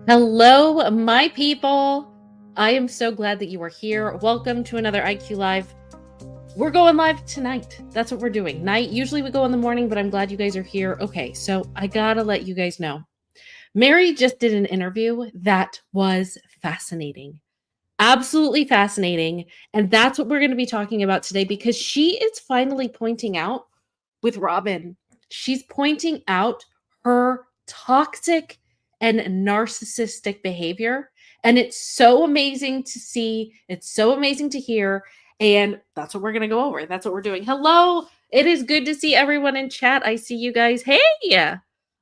Hello, my people. I am so glad that you are here. Welcome to another IQ Live. We're going live tonight. That's what we're doing. Night. Usually we go in the morning, but I'm glad you guys are here. Okay, so I gotta let you guys know. Meri just did an interview that was fascinating. Absolutely fascinating. And that's what we're going to be talking about today because she is finally pointing out with Robyn, she's pointing out her toxic and narcissistic behavior. And it's so amazing to see. It's so amazing to hear. And that's what we're going to go over. That's what we're doing. Hello. It is good to see everyone in chat. I see you guys. Hey.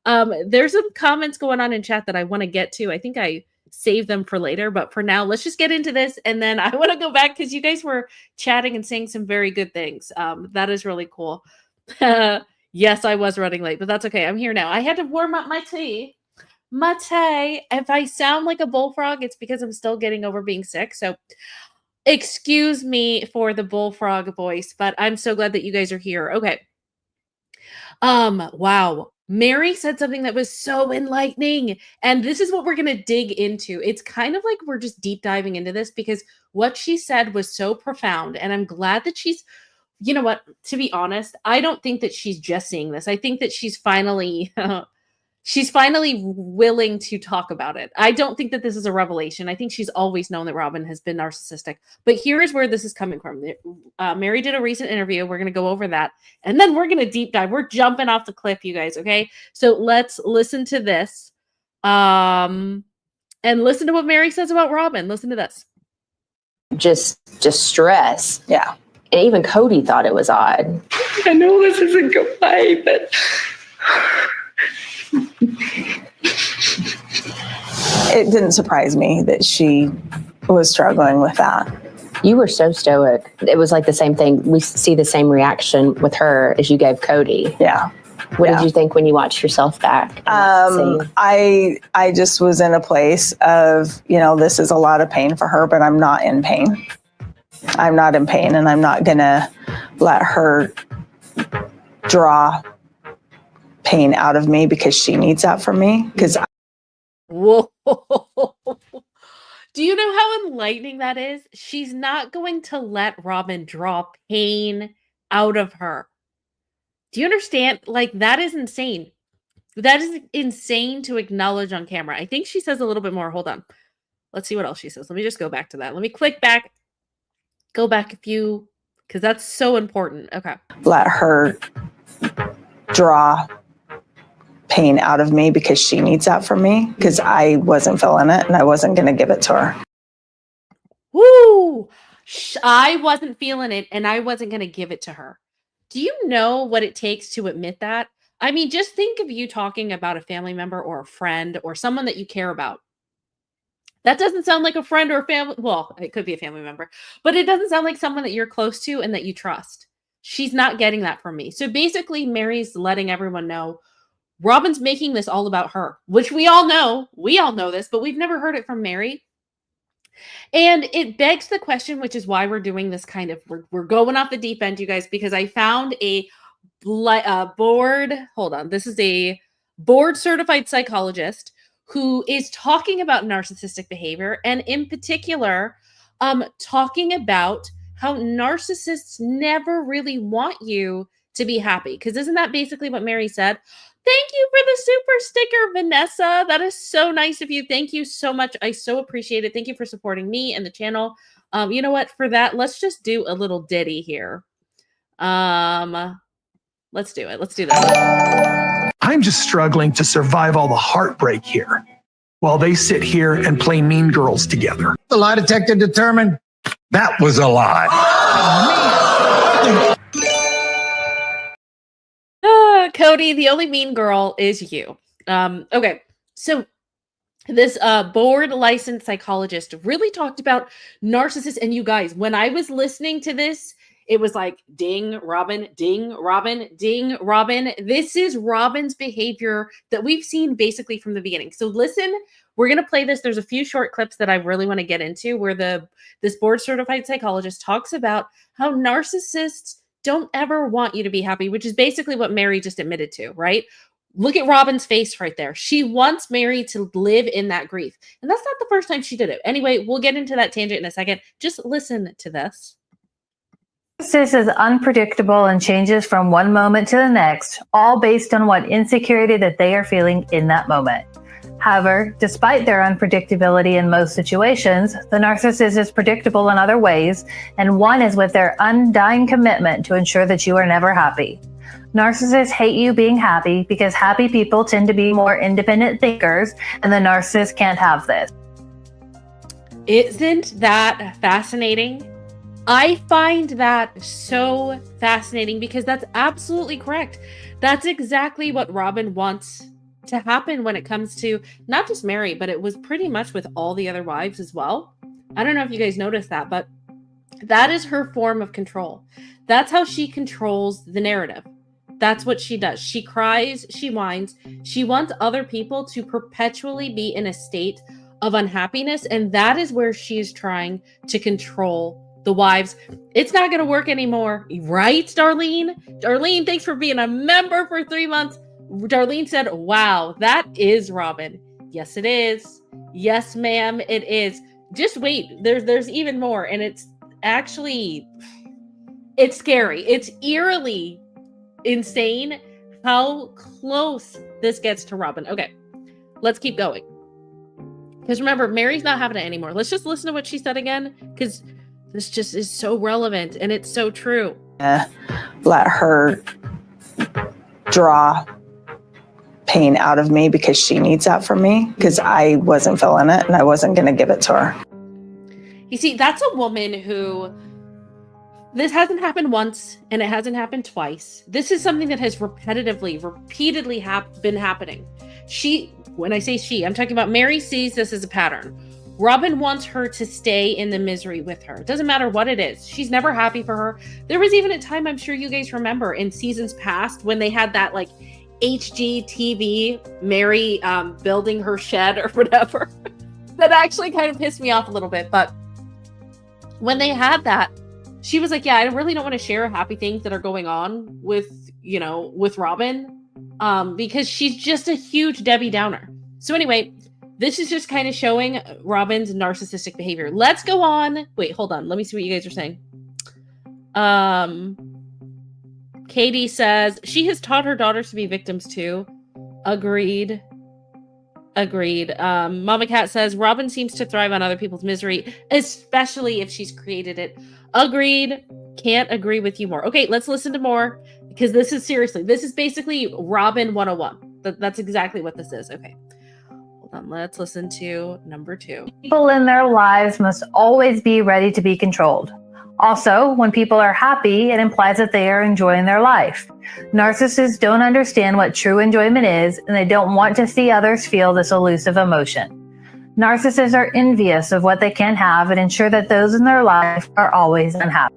There's some comments going on in chat that I want to get to. I think I save them for later, but for now, let's just get into this. And then I want to go back because you guys were chatting and saying some very good things. That is really cool. Yes, I was running late, but that's okay. I'm here now. I had to warm up my tea. My tea. If I sound like a bullfrog, it's because I'm still getting over being sick. So excuse me for the bullfrog voice, but I'm so glad that you guys are here. Okay. Wow. Meri said something that was so enlightening. And this is what we're going to dig into. It's kind of like we're just deep diving into this because what she said was so profound. And I'm glad that you know what, to be honest, I don't think that she's just seeing this. I think that she's finally willing to talk about it. I don't think that this is a revelation. I think she's always known that Robyn has been narcissistic. But here's where this is coming from. Meri did a recent interview. We're going to go over that. And then we're going to deep dive. We're jumping off the cliff, you guys, okay? So let's listen to this. And listen to what Meri says about Robyn. Listen to this. Just stress. Yeah. And even Cody thought it was odd. I know this isn't good way, but it didn't surprise me that she was struggling with that. You were so stoic. It was like the same thing. We see the same reaction with her as you gave Cody. Yeah. What did you think when you watched yourself back? I just was in a place of, this is a lot of pain for her, but I'm not in pain. I'm not in pain, and I'm not going to let her draw pain out of me because she needs that from me. Whoa. Do you know how enlightening that is? She's not going to let Robyn draw pain out of her. Do you understand? Like, that is insane. That is insane to acknowledge on camera. I think she says a little bit more. Hold on. Let's see what else she says. Let me just go back to that. Let me click back. Go back a few, because that's so important. Okay. Let her draw pain out of me because she needs that from me, because I wasn't feeling it and I wasn't going to give it to her. Woo! I wasn't feeling it and I wasn't going to give it to her. Do you know what it takes to admit that? I mean, just think of you talking about a family member or a friend or someone that you care about. That doesn't sound like a friend or a family. Well, it could be a family member, but it doesn't sound like someone that you're close to and that you trust. She's not getting that from me. So basically, Meri's letting everyone know Robyn's making this all about her, which we all know. We all know this, but we've never heard it from Meri. And it begs the question, which is why we're doing this kind of, we're going off the deep end, you guys, because I found a board. Hold on. This is a board certified psychologist who is talking about narcissistic behavior, and in particular, talking about how narcissists never really want you to be happy. Because isn't that basically what Meri said? Thank you for the super sticker, Vanessa. That is so nice of you. Thank you so much. I so appreciate it. Thank you for supporting me and the channel. You know what? For that, let's just do a little ditty here. Let's do it. Let's do this. I'm just struggling to survive all the heartbreak here while they sit here and play mean girls together. The lie detector determined that was a lie. Cody, the only mean girl is you. Okay, so this board licensed psychologist really talked about narcissists. And you guys, when I was listening to this, it was like, ding, Robyn, ding, Robyn, ding, Robyn. This is Robyn's behavior that we've seen basically from the beginning. So listen, we're going to play this. There's a few short clips that I really want to get into where this board certified psychologist talks about how narcissists don't ever want you to be happy, which is basically what Meri just admitted to, right? Look at Robyn's face right there. She wants Meri to live in that grief. And that's not the first time she did it. Anyway, we'll get into that tangent in a second. Just listen to this. Narcissist is unpredictable and changes from one moment to the next, all based on what insecurity that they are feeling in that moment. However, despite their unpredictability in most situations, the narcissist is predictable in other ways, and one is with their undying commitment to ensure that you are never happy. Narcissists hate you being happy because happy people tend to be more independent thinkers, and the narcissist can't have this. Isn't that fascinating? I find that so fascinating because that's absolutely correct. That's exactly what Robyn wants to happen when it comes to not just Meri, but it was pretty much with all the other wives as well. I don't know if you guys noticed that, but that is her form of control. That's how she controls the narrative. That's what she does. She cries, she whines. She wants other people to perpetually be in a state of unhappiness, and that is where she's trying to control the wives. It's not going to work anymore. Right, Darlene? Darlene, thanks for being a member for 3 months. Darlene said, wow, that is Robyn. Yes, it is. Yes, ma'am, it is. Just wait. There's even more, and it's actually, it's scary. It's eerily insane how close this gets to Robyn. Okay, let's keep going. Because remember, Meri's not having it anymore. Let's just listen to what she said again, because this just is so relevant and it's so true. Let her draw pain out of me because she needs that from me, because I wasn't feeling it and I wasn't going to give it to her. You see, that's a woman who, this hasn't happened once and it hasn't happened twice. This is something that has repeatedly been happening. When I say she, I'm talking about Meri sees this as a pattern. Robyn wants her to stay in the misery with her. It doesn't matter what it is. She's never happy for her. There was even a time, I'm sure you guys remember, in seasons past when they had that like HGTV Meri building her shed or whatever. That actually kind of pissed me off a little bit. But when they had that, she was like, yeah, I really don't want to share happy things that are going on with Robyn, because she's just a huge Debbie Downer. So anyway, this is just kind of showing Robyn's narcissistic behavior. Let's go on. Wait, hold on. Let me see what you guys are saying. Katie says, she has taught her daughters to be victims too. Agreed. Mama Cat says, Robyn seems to thrive on other people's misery, especially if she's created it. Agreed. Can't agree with you more. Okay, let's listen to more, because this is basically Robyn 101. That's exactly what this is. Okay. Let's listen to number 2. People in their lives must always be ready to be controlled. Also, when people are happy, it implies that they are enjoying their life. Narcissists don't understand what true enjoyment is, and they don't want to see others feel this elusive emotion. Narcissists are envious of what they can have and ensure that those in their life are always unhappy.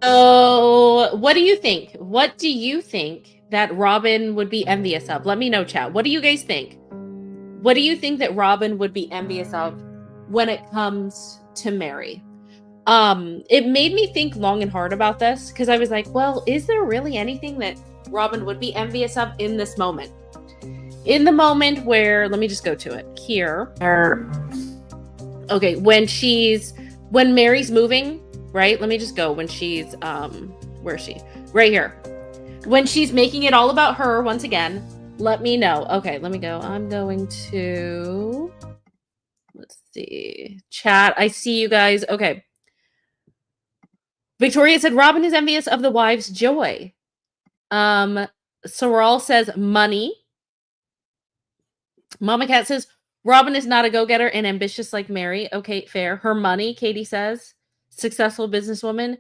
So, what do you think? What do you think that Robyn would be envious of? Let me know, chat. What do you guys think? What do you think that Robyn would be envious of when it comes to Meri? It made me think long and hard about this, because I was like, well, is there really anything that Robyn would be envious of in this moment? In the moment where, let me just go to it here. Okay, when Meri's moving, right? Let me just go when she's, where is she? Right here. When she's making it all about her once again, let me know. Okay, let me go. I'm going to, let's see, chat. I see you guys. Okay. Victoria said, Robyn is envious of the wife's joy. Sorrel says, money. Mama Cat says, Robyn is not a go-getter and ambitious like Meri. Okay, fair. Her money, Katie says. Successful businesswoman.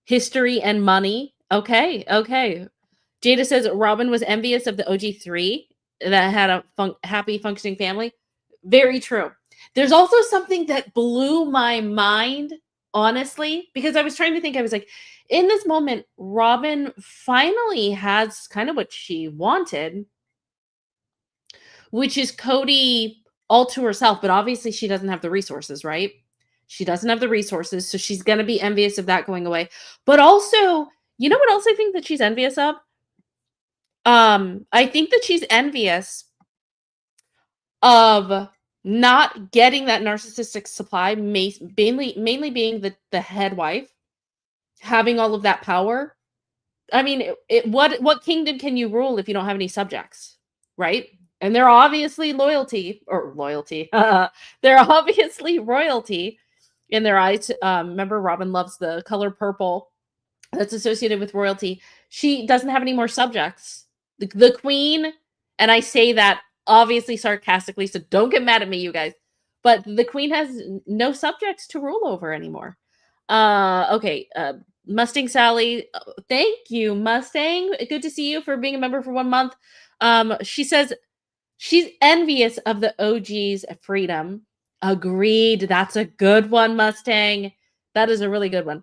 History and money. Okay. Jada says Robyn was envious of the OG3 that had a happy, functioning family. Very true. There's also something that blew my mind, honestly, because I was trying to think. I was like, in this moment, Robyn finally has kind of what she wanted, which is Cody all to herself. But obviously, she doesn't have the resources, right? She doesn't have the resources, so she's going to be envious of that going away. But also, you know what else I think that she's envious of? I think that she's envious of not getting that narcissistic supply, mainly being the head wife, having all of that power. I mean, what kingdom can you rule if you don't have any subjects, right? And they're obviously loyalty. They're obviously royalty in their eyes. Remember, Robyn loves the color purple that's associated with royalty. She doesn't have any more subjects. The queen, and I say that obviously sarcastically, so don't get mad at me, you guys. But the queen has no subjects to rule over anymore. Okay. Mustang Sally, thank you, Mustang. Good to see you for being a member for 1 month. She says she's envious of the OG's freedom. Agreed. That's a good one, Mustang. That is a really good one.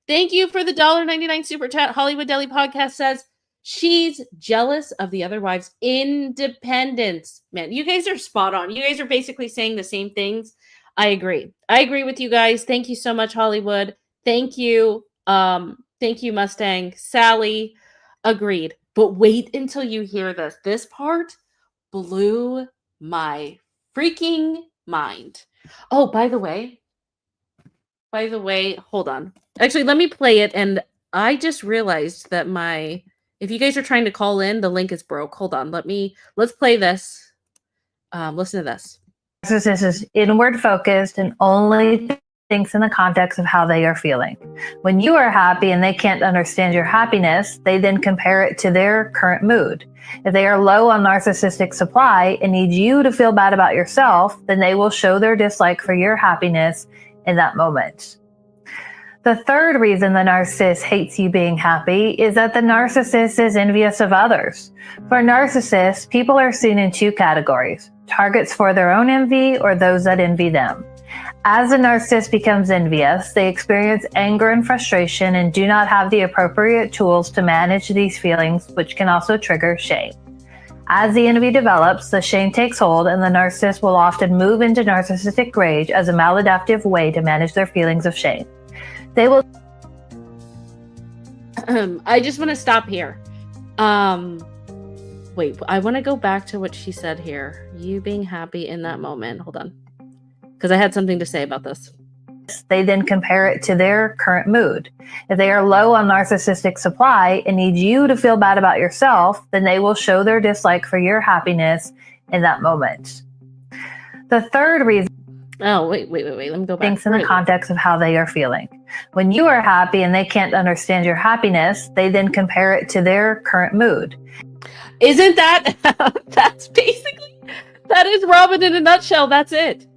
Thank you for the $1.99 super chat. Hollywood Deli Podcast says she's jealous of the other wives' independence. Man, you guys are spot on. You guys are basically saying the same things. I agree. I agree with you guys. Thank you so much, Hollywood. Thank you. Thank you, Mustang. Sally, agreed. But wait until you hear this. This part blew my freaking mind. Oh, by the way, hold on. Actually, let me play it. And I just realized that if you guys are trying to call in, the link is broke. Hold on. Let's play this. Listen to this. Narcissist is inward focused and only thinks in the context of how they are feeling. When you are happy and they can't understand your happiness, they then compare it to their current mood. If they are low on narcissistic supply and need you to feel bad about yourself, then they will show their dislike for your happiness in that moment. The third reason the narcissist hates you being happy is that the narcissist is envious of others. For narcissists, people are seen in two categories: targets for their own envy or those that envy them. As a narcissist becomes envious, they experience anger and frustration and do not have the appropriate tools to manage these feelings, which can also trigger shame. As the envy develops, the shame takes hold, and the narcissist will often move into narcissistic rage as a maladaptive way to manage their feelings of shame. They will. I just want to stop here. Wait, I want to go back to what she said here. You being happy in that moment. Hold on. Because I had something to say about this. They then compare it to their current mood. If they are low on narcissistic supply and need you to feel bad about yourself, then they will show their dislike for your happiness in that moment. The third reason. Oh, wait. Let me go back. Thinks in the context of how they are feeling. When you are happy and they can't understand your happiness, they then compare it to their current mood. Isn't that, that is Robyn in a nutshell. That's it.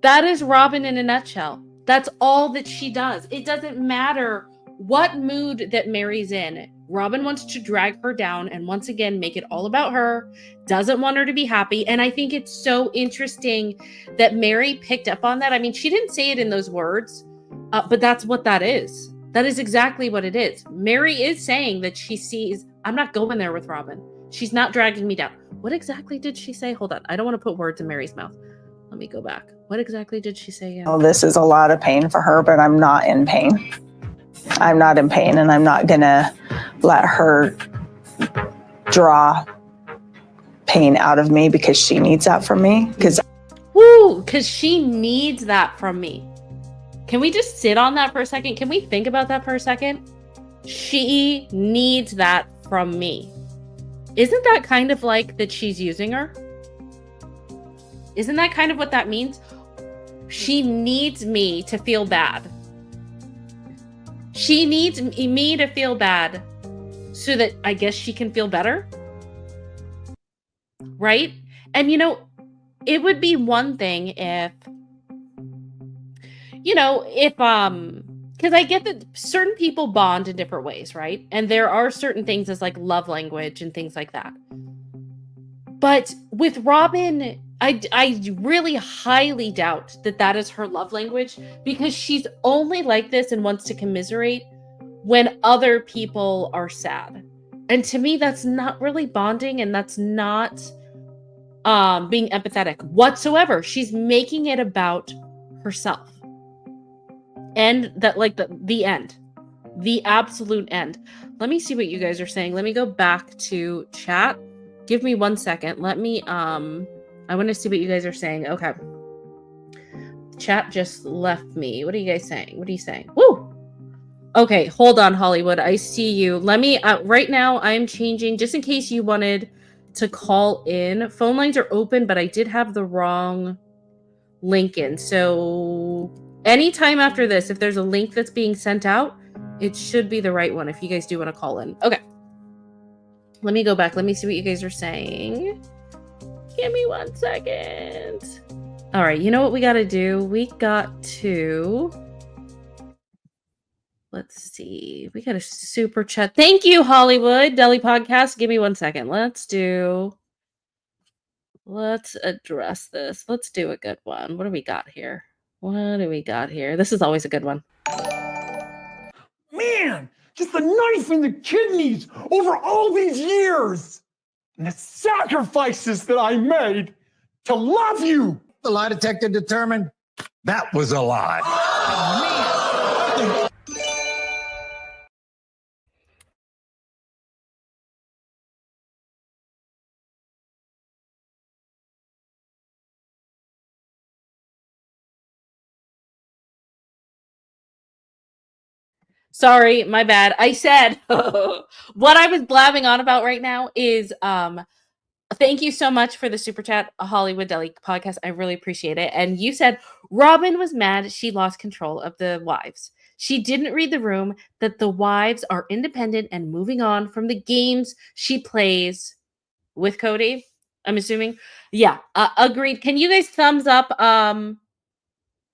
That is Robyn in a nutshell. That's all that she does. It doesn't matter what mood that Meri's in. Robyn wants to drag her down and once again make it all about her, doesn't want her to be happy. And I think it's so interesting that Meri picked up on that. I mean, she didn't say it in those words, but that's what that is. That is exactly what it is. Meri is saying that she sees, I'm not going there with Robyn. She's not dragging me down. What exactly did she say? Hold on. I don't want to put words in Meri's mouth. Let me go back. What exactly did she say? Oh, this is a lot of pain for her, but I'm not in pain. I'm not in pain, and I'm not going to let her draw pain out of me because she needs that from me. Because she needs that from me. Can we just sit on that for a second? Can we think about that for a second? She needs that from me. Isn't that kind of like that she's using her? Isn't that kind of what that means? She needs me to feel bad. She needs me to feel bad so that I guess she can feel better. Right? And it would be one thing if, because I get that certain people bond in different ways, right? And there are certain things as like love language and things like that. But with Robyn, I really highly doubt that is her love language, because she's only like this and wants to commiserate when other people are sad. And to me, that's not really bonding, and that's not being empathetic whatsoever. She's making it about herself. And that, like, the end. The absolute end. Let me see what you guys are saying. Let me go back to chat. Give me 1 second. Let me, I want to see what you guys are saying. Okay. Chat just left me. What are you guys saying? What are you saying? Woo! Okay, hold on, Hollywood. I see you. Let me, right now, I'm changing, just in case you wanted to call in. Phone lines are open, but I did have the wrong link in. So anytime after this, if there's a link that's being sent out, it should be the right one if you guys do want to call in. Okay. Let me go back. Let me see what you guys are saying. Give me 1 second. All right, you know what we got to do? We got to... Let's see. We got a super chat. Thank you, Hollywood Deli Podcast. Give me 1 second. Let's address this. Let's do a good one. What do we got here? This is always a good one. Man, just the knife in the kidneys over all these years. And the sacrifices that I made to love you. The lie detector determined that was a lie. Sorry, my bad. I said what I was blabbing on about right now is thank you so much for the super chat, Hollywood Deli Podcast. I really appreciate it. And you said Robyn was mad she lost control of the wives. She didn't read the room that the wives are independent and moving on from the games she plays with Cody. I'm assuming. Yeah, agreed. Can you guys thumbs up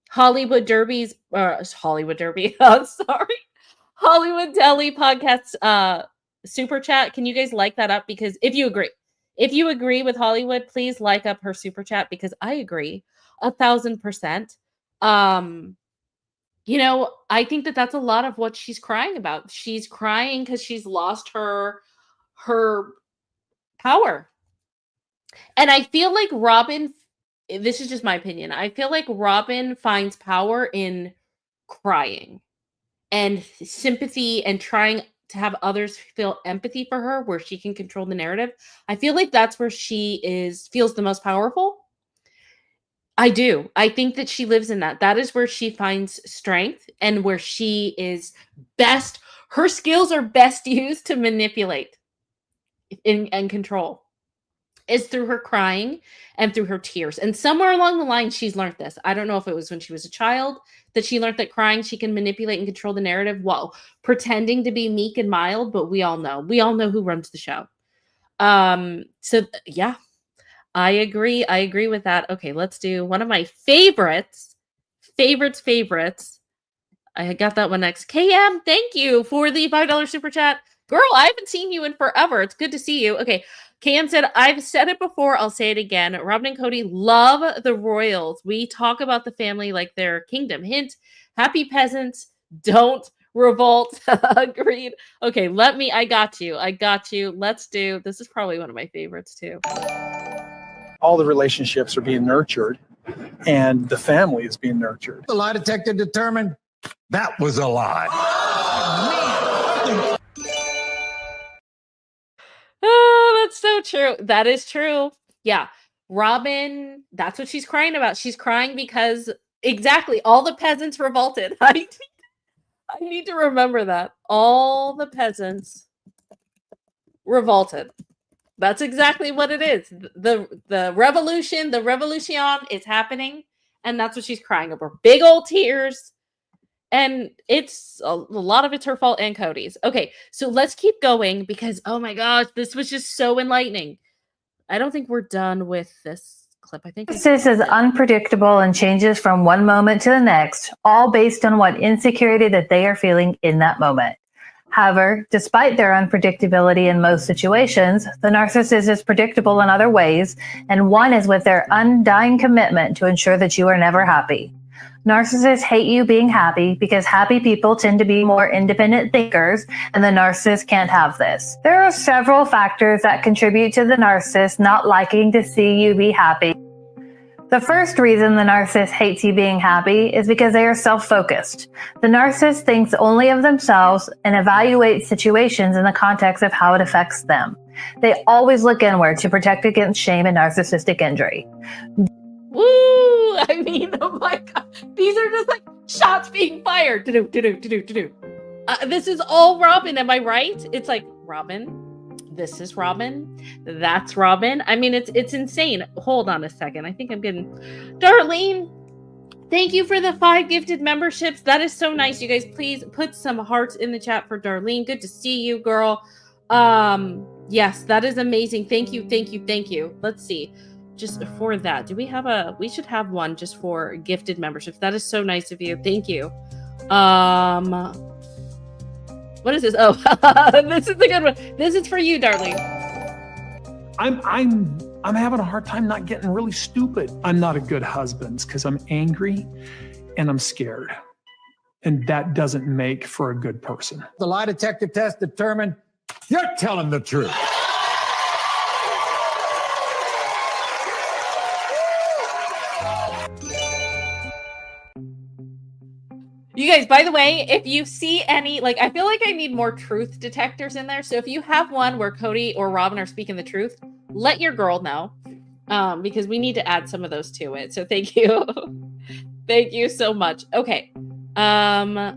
Hollywood Derby. Sorry. Hollywood Deli Podcast super chat. Can you guys like that up? Because if you agree with Hollywood, please like up her super chat, because I agree 1,000%. You know, I think that that's a lot of what she's crying about. She's crying because she's lost her power. And I feel like Robyn, this is just my opinion, I feel like Robyn finds power in crying and sympathy and trying to have others feel empathy for her, where she can control the narrative. I feel like that's where she feels the most powerful. I do. I think that she lives in that. That is where she finds strength and where she is best. Her skills are best used to manipulate and control, is through her crying and through her tears. And somewhere along the line, she's learned this. I don't know if it was when she was a child that she learned that crying, she can manipulate and control the narrative while pretending to be meek and mild. But we all know who runs the show. So yeah, I agree. I agree with that. Okay, let's do one of my favorites. I got that one next. KM, thank you for the $5 super chat. Girl, I haven't seen you in forever. It's good to see you. Okay. KM said, I've said it before, I'll say it again. Robyn and Cody love the royals. We talk about the family like their kingdom. Hint, happy peasants, don't revolt. Agreed. Okay, I got you. Let's do, this is probably one of my favorites too. All the relationships are being nurtured and the family is being nurtured. The lie detector determined that was a lie. Oh, that's so true. That is true. Yeah. Robyn, that's what she's crying about. She's crying because exactly all the peasants revolted. I need to remember that. All the peasants revolted. That's exactly what it is. The revolution is happening, and that's what she's crying over. Big old tears. And it's a lot of it's her fault and Cody's. Okay, so let's keep going because, oh my gosh, this was just so enlightening. I don't think we're done with this clip. I think Narcissist is unpredictable and changes from one moment to the next, all based on what insecurity that they are feeling in that moment. However, despite their unpredictability in most situations, the narcissist is predictable in other ways, and one is with their undying commitment to ensure that you are never happy. Narcissists hate you being happy because happy people tend to be more independent thinkers, and the narcissist can't have this. There are several factors that contribute to the narcissist not liking to see you be happy. The first reason the narcissist hates you being happy is because they are self-focused. The narcissist thinks only of themselves and evaluates situations in the context of how it affects them. They always look inward to protect against shame and narcissistic injury. Woo! I mean, oh my god, these are just like shots being fired. This is all Robyn, am I right? It's like Robyn. This is Robyn. That's Robyn. I mean, it's insane. Hold on a second. I think I'm getting... Darlene, thank you for the 5 gifted memberships. That is so nice. You guys, please put some hearts in the chat for Darlene. Good to see you, girl. Yes, that is amazing. Thank you, thank you, thank you. Let's see. Just for that, do we have a... We should have one just for gifted memberships. That is so nice of you. Thank you. What is this? Oh, this is the good one. This is for you, darling. I'm having a hard time not getting really stupid. I'm not a good husband because I'm angry and I'm scared. And that doesn't make for a good person. The lie detector test determined you're telling the truth. You guys, by the way, if you see any, like, I feel like I need more truth detectors in there. So if you have one where Cody or Robyn are speaking the truth, let your girl know, because we need to add some of those to it. So thank you. Thank you so much. Okay. I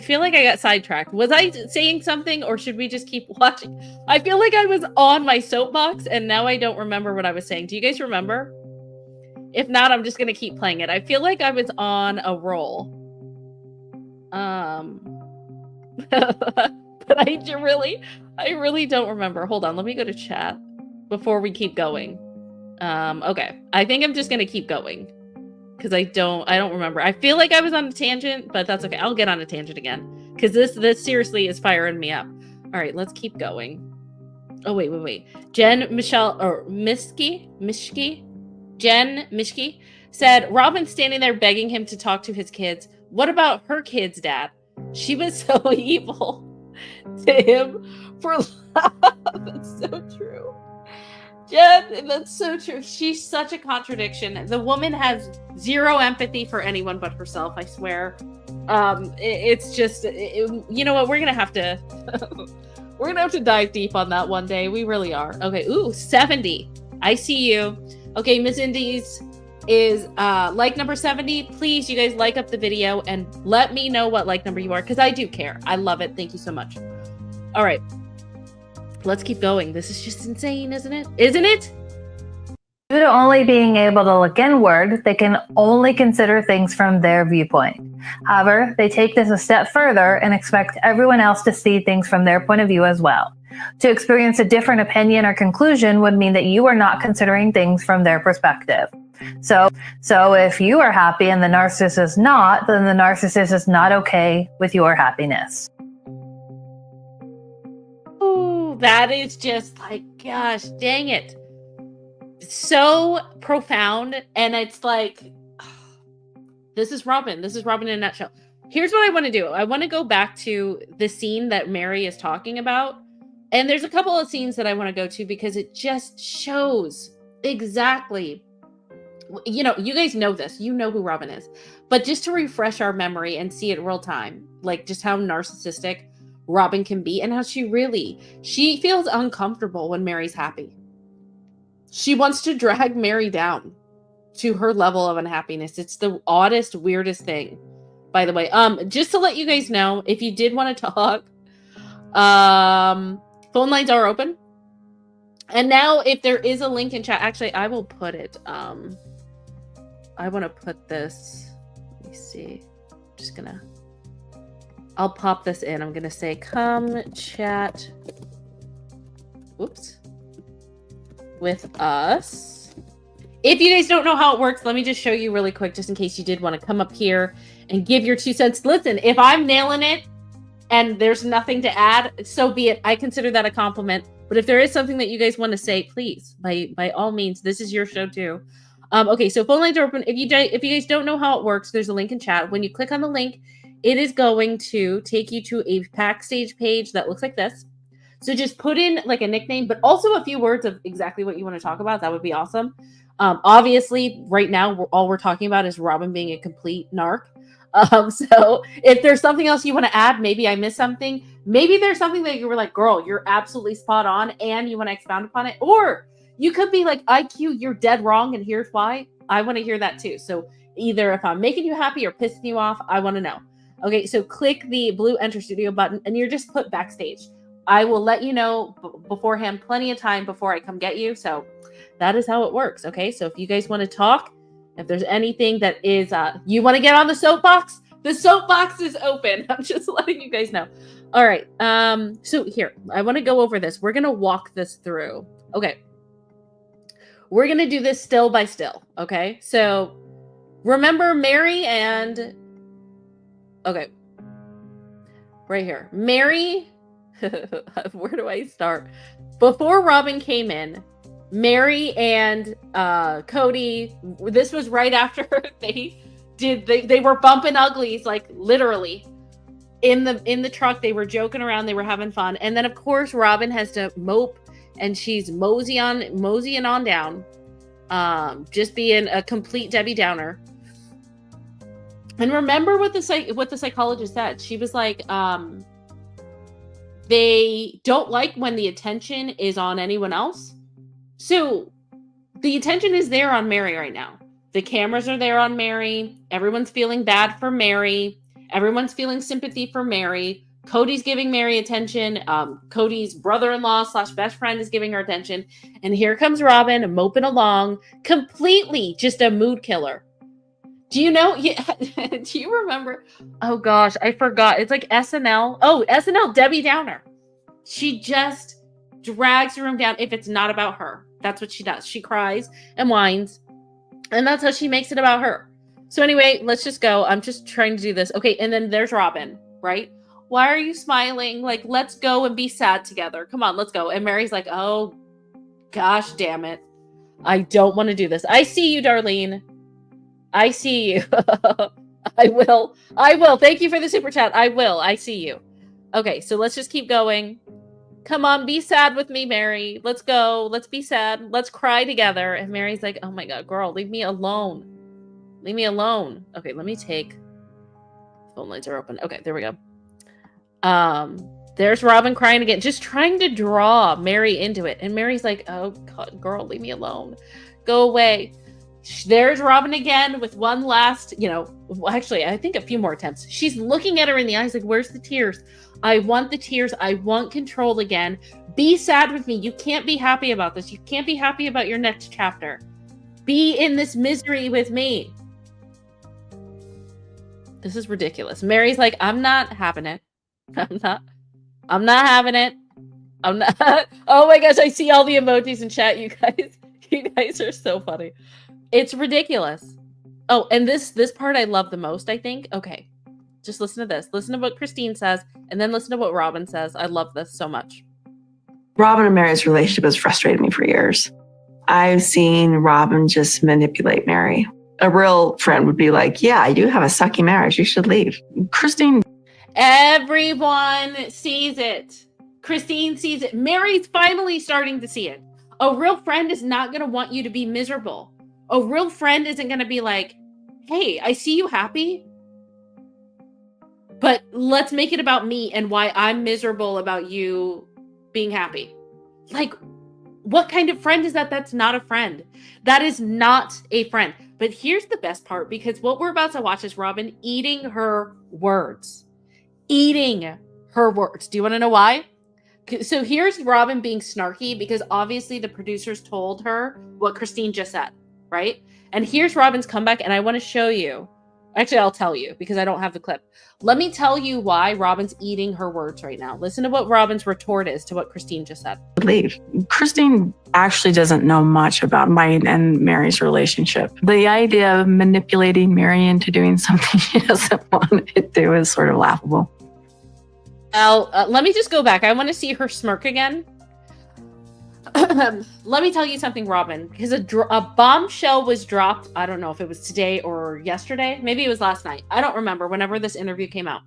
feel like I got sidetracked. Was I saying something or should we just keep watching? I feel like I was on my soapbox and now I don't remember what I was saying. Do you guys remember? If not, I'm just going to keep playing it. I feel like I was on a roll. But I really don't remember. Hold on. Let me go to chat before we keep going. Okay. I think I'm just going to keep going because I don't remember. I feel like I was on a tangent, but that's okay. I'll get on a tangent again because this seriously is firing me up. All right, let's keep going. Oh, wait. Jen Michelle or Jen Mishki said, Robyn's standing there begging him to talk to his kids. What about her kids, Dad? She was so evil to him for love. That's so true. Jen, that's so true. She's such a contradiction. The woman has zero empathy for anyone but herself, I swear. It's just, you know what? We're going to have to... we're going to have to dive deep on that one day. We really are. Okay. Ooh, 70. I see you. Okay, Miss Indies is like number 70. Please, you guys, like up the video and let me know what like number you are because I do care. I love it. Thank you so much. All right. Let's keep going. This is just insane, isn't it? Isn't it? Due to only being able to look inward, they can only consider things from their viewpoint. However, they take this a step further and expect everyone else to see things from their point of view as well. To experience a different opinion or conclusion would mean that you are not considering things from their perspective. So if you are happy and the narcissist is not, then the narcissist is not okay with your happiness. Ooh, that is just like, gosh, dang it. So profound. And it's like, this is Robyn. This is Robyn in a nutshell. Here's what I want to do. I want to go back to the scene that Meri is talking about. And there's a couple of scenes that I want to go to because it just shows exactly, you know, you guys know this, you know who Robyn is, but just to refresh our memory and see it real time, like just how narcissistic Robyn can be and how she feels uncomfortable when Meri's happy. She wants to drag Meri down to her level of unhappiness. It's the oddest, weirdest thing, by the way. Just to let you guys know, if you did want to talk, phone lines are open. And now if there is a link in chat, actually, I will put it. I want to put this. Let me see. I'll pop this in. I'm going to say, come chat. Whoops. With us. If you guys don't know how it works, let me just show you really quick, just in case you did want to come up here and give your 2 cents. Listen, if I'm nailing it, and there's nothing to add, so be it. I consider that a compliment. But if there is something that you guys want to say, please, by all means, this is your show too. Okay, so phone lines are open. If you guys don't know how it works, there's a link in chat. When you click on the link, it is going to take you to a backstage page that looks like this. So just put in like a nickname, but also a few words of exactly what you want to talk about. That would be awesome. Obviously, right now, all we're talking about is Robyn being a complete narc. So if there's something else you want to add, maybe I missed something. Maybe there's something that you were like, girl, you're absolutely spot on, and you want to expound upon it. Or you could be like, IQ, you're dead wrong, and here's why. I want to hear that too. So either if I'm making you happy or pissing you off, I want to know. Okay, so click the blue Enter Studio button, and you're just put backstage. I will let you know beforehand, plenty of time before I come get you. So that is how it works. Okay, so if you guys want to talk, if there's anything that is, you want to get on the soapbox, the soapbox is open. I'm just letting you guys know. All right. So here, I want to go over this. We're going to walk this through. Okay. We're going to do this still by still. Okay. So remember Meri and, okay. Right here. Meri, where do I start? Before Robyn came in, Meri and Cody, this was right after they were bumping uglies, like literally in the truck. They were joking around, they were having fun, and then of course Robyn has to mope, and she's moseying on down, just being a complete Debbie Downer. And remember what the psychologist said. She was like, they don't like when the attention is on anyone else. So the attention is there on Meri right now. The cameras are there on Meri. Everyone's feeling bad for Meri. Everyone's feeling sympathy for Meri. Cody's giving Meri attention. Cody's brother-in-law / best friend is giving her attention. And here comes Robyn moping along, completely just a mood killer. Do you know? Do you remember? Oh gosh, I forgot. It's like SNL. Oh, SNL, Debbie Downer. She just drags the room down if it's not about her. That's what she does. She cries and whines, and that's how she makes it about her. So anyway, let's just go. I'm just trying to do this. Okay, and then there's Robyn, right? Why are you smiling? Like, let's go and be sad together. Come on, let's go. And Meri's like, oh, gosh, damn it. I don't want to do this. I see you, Darlene. I see you. I will. Thank you for the super chat. I will. I see you. Okay, so let's just keep going. Come on, be sad with me, Meri. Let's go. Let's be sad. Let's cry together. And Meri's like, oh my God, girl, leave me alone. Leave me alone. Okay, let me take. Phone lines are open. Okay, there we go. There's Robyn crying again, just trying to draw Meri into it. And Meri's like, oh God, girl, leave me alone. Go away. There's Robyn again with one last, actually, I think a few more attempts. She's looking at her in the eyes like, where's the tears? I want the tears. I want control again. Be sad with me. You can't be happy about this. You can't be happy about your next chapter. Be in this misery with me. This is ridiculous. Meri's like, I'm not having it. I'm not having it. I'm not. Oh my gosh, I see all the emojis in chat. You guys are so funny. It's ridiculous. Oh, and this part I love the most, I think. Okay. Just listen to this. Listen to what Christine says, and then listen to what Robyn says. I love this so much. Robyn and Meri's relationship has frustrated me for years. I've seen Robyn just manipulate Meri. A real friend would be like, yeah, you have a sucky marriage. You should leave. Christine. Everyone sees it. Christine sees it. Meri's finally starting to see it. A real friend is not going to want you to be miserable. A real friend isn't going to be like, hey, I see you happy, but let's make it about me and why I'm miserable about you being happy. Like, what kind of friend is that? That's not a friend. That is not a friend. But here's the best part, because what we're about to watch is Robyn eating her words. Eating her words. Do you want to know why? So here's Robyn being snarky because obviously the producers told her what Christine just said, right? And here's Robyn's comeback, and I want to show you. Actually, I'll tell you because I don't have the clip. Let me tell you why Robyn's eating her words right now. Listen to what Robyn's retort is to what Christine just said. Leave. Christine actually doesn't know much about mine and Meri's relationship. The idea of manipulating Meri into doing something she doesn't want to do is sort of laughable. Let me just go back. I want to see her smirk again. Let me tell you something, Robyn, because a bombshell was dropped. I don't know if it was today or yesterday. Maybe it was last night. I don't remember, whenever this interview came out.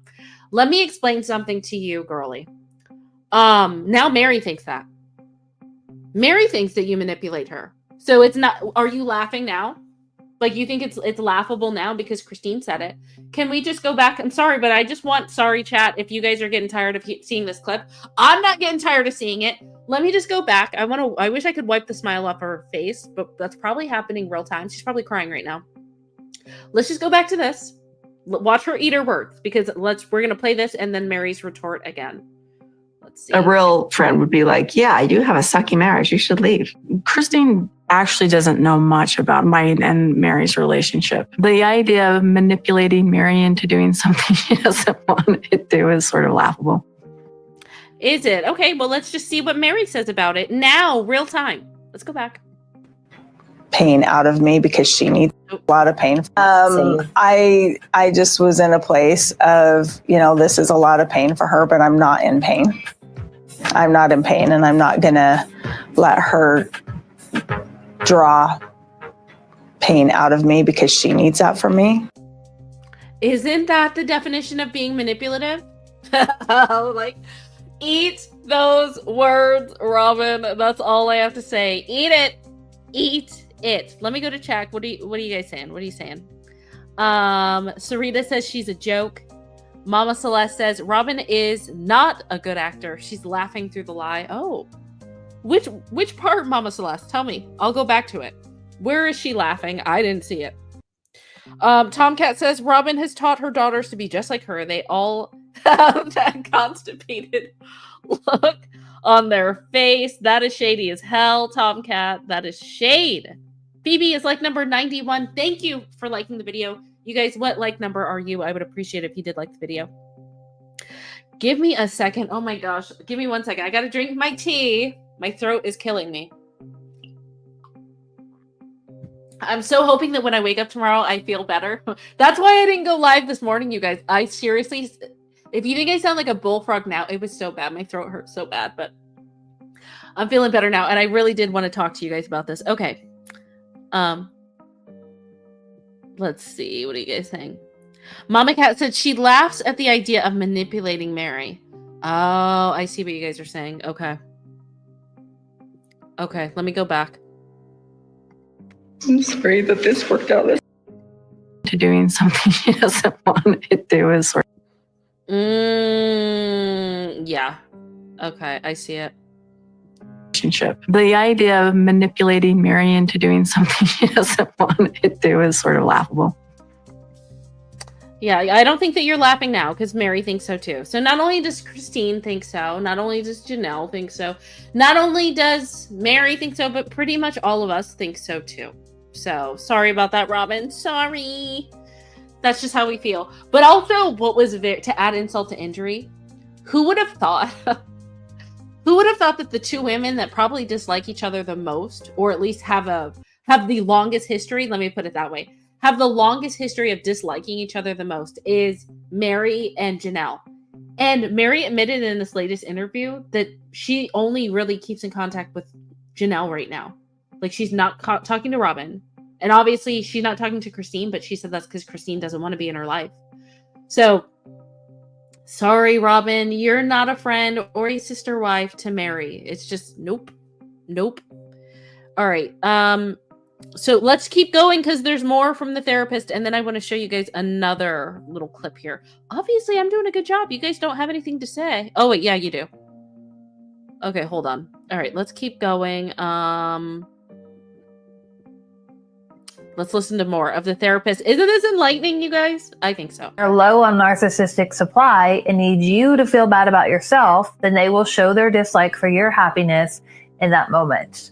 Let me explain something to you, girly. Now Meri thinks that. Meri thinks that you manipulate her. So it's not, are you laughing now? Like, you think it's laughable now because Christine said it. Can we just go back? I'm sorry, but I just want, sorry chat, if you guys are getting tired of seeing this clip. I'm not getting tired of seeing it. Let me just go back. I wish I could wipe the smile off her face, but that's probably happening real time. She's probably crying right now. Let's just go back to this. Watch her eat her words, because we're going to play this and then Meri's retort again. Let's see. A real friend would be like, yeah, you have a sucky marriage. You should leave. Christine actually doesn't know much about mine and Meri's relationship. The idea of manipulating Meri into doing something she doesn't want to do is sort of laughable. Is it? Okay, well, let's just see what Meri says about it now, real time. Let's go back. Pain out of me because she needs a lot of pain. I just was in a place of, this is a lot of pain for her, but I'm not in pain. I'm not in pain, and I'm not gonna let her draw pain out of me because she needs that from me. Isn't that the definition of being manipulative? Like, eat those words, Robyn. That's all I have to say. Eat it. Eat it. Let me go to chat. What are you guys saying? What are you saying? Sarita says she's a joke. Mama Celeste says Robyn is not a good actor. She's laughing through the lie. Oh, which part, Mama Celeste? Tell me. I'll go back to it. Where is she laughing? I didn't see it. Tomcat says Robyn has taught her daughters to be just like her. They all have that constipated look on their face. That is shady as hell, Tomcat. That is shade. Phoebe is like number 91. Thank you for liking the video. You guys, what like number are you? I would appreciate it if you did like the video. Give me a second. Oh my gosh. Give me 1 second. I got to drink my tea. My throat is killing me. I'm so hoping that when I wake up tomorrow, I feel better. That's why I didn't go live this morning, you guys. I seriously, if you think I sound like a bullfrog now, it was so bad. My throat hurt so bad, but I'm feeling better now. And I really did want to talk to you guys about this. Okay. Let's see. What are you guys saying? Mama Cat said she laughs at the idea of manipulating Meri. Oh, I see what you guys are saying. Okay. Okay, let me go back. I'm sorry that this worked out this. To doing something she doesn't want to do is sort of. Yeah. Okay, I see it. Relationship. The idea of manipulating Meri into doing something she doesn't want to do is sort of laughable. Yeah, I don't think that you're laughing now because Meri thinks so too. So not only does Christine think so, not only does Janelle think so, not only does Meri think so, but pretty much all of us think so too. So sorry about that, Robyn. Sorry. That's just how we feel. But also, what was to add insult to injury, who would have thought? Who would have thought that the two women that probably dislike each other the most, or at least have the longest history, let me put it that way, have the longest history of disliking each other the most is Meri and Janelle. And Meri admitted in this latest interview that she only really keeps in contact with Janelle right now. Like, she's not talking to Robyn. And obviously she's not talking to Christine, but she said that's because Christine doesn't want to be in her life. So, sorry, Robyn, you're not a friend or a sister wife to Meri. It's just, nope. Nope. All right. So let's keep going because there's more from the therapist. And then I want to show you guys another little clip here. Obviously, I'm doing a good job. You guys don't have anything to say. Oh, wait. Yeah, you do. Okay, hold on. All right, let's keep going. Let's listen to more of the therapist. Isn't this enlightening, you guys? I think so. They're low on narcissistic supply and need you to feel bad about yourself, then they will show their dislike for your happiness in that moment.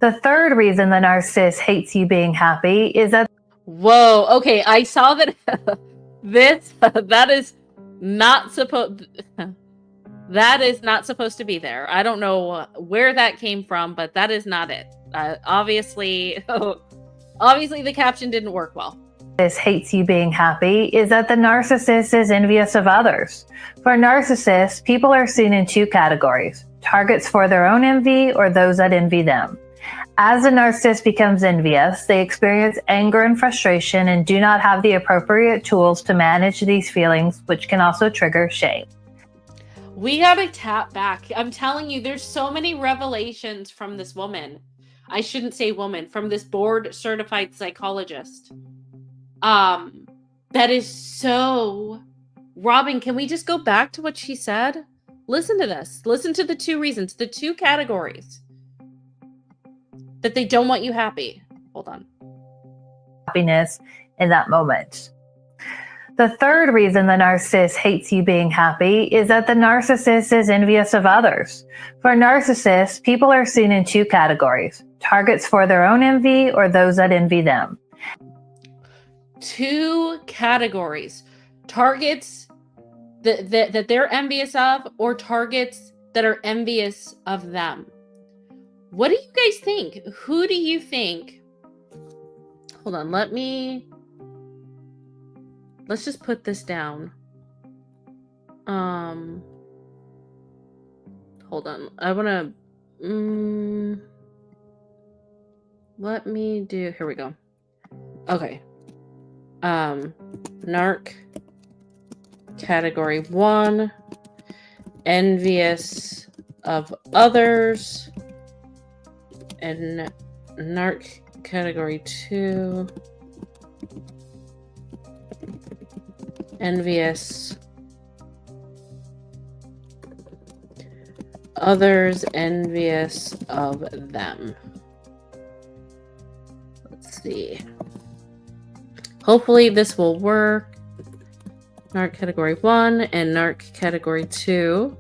The third reason the narcissist hates you being happy is that... Whoa, okay, I saw that that is not supposed to be there. I don't know where that came from, but that is not it. Obviously the caption didn't work well. This hates you being happy is that the narcissist is envious of others. For narcissists, people are seen in two categories: targets for their own envy or those that envy them. As a narcissist becomes envious, they experience anger and frustration and do not have the appropriate tools to manage these feelings, which can also trigger shame. We gotta tap back. I'm telling you, there's so many revelations from this woman. I shouldn't say woman, from this board certified psychologist. That is so... Robyn, can we just go back to what she said? Listen to this. Listen to the 2 reasons, the 2 categories that they don't want you happy. Hold on. Happiness in that moment. The third reason the narcissist hates you being happy is that the narcissist is envious of others. For narcissists, people are seen in 2 categories: targets for their own envy or those that envy them. 2 categories: targets that they're envious of, or targets that are envious of them. What do you guys think? Who do you think? Hold on, let's just put this down. Hold on. I want to let me do, here we go. Okay. Narc category 1, envious of others, and narc category 2, envious others, envious of them. Let's see. Hopefully this will work. Narc category 1 and narc category 2.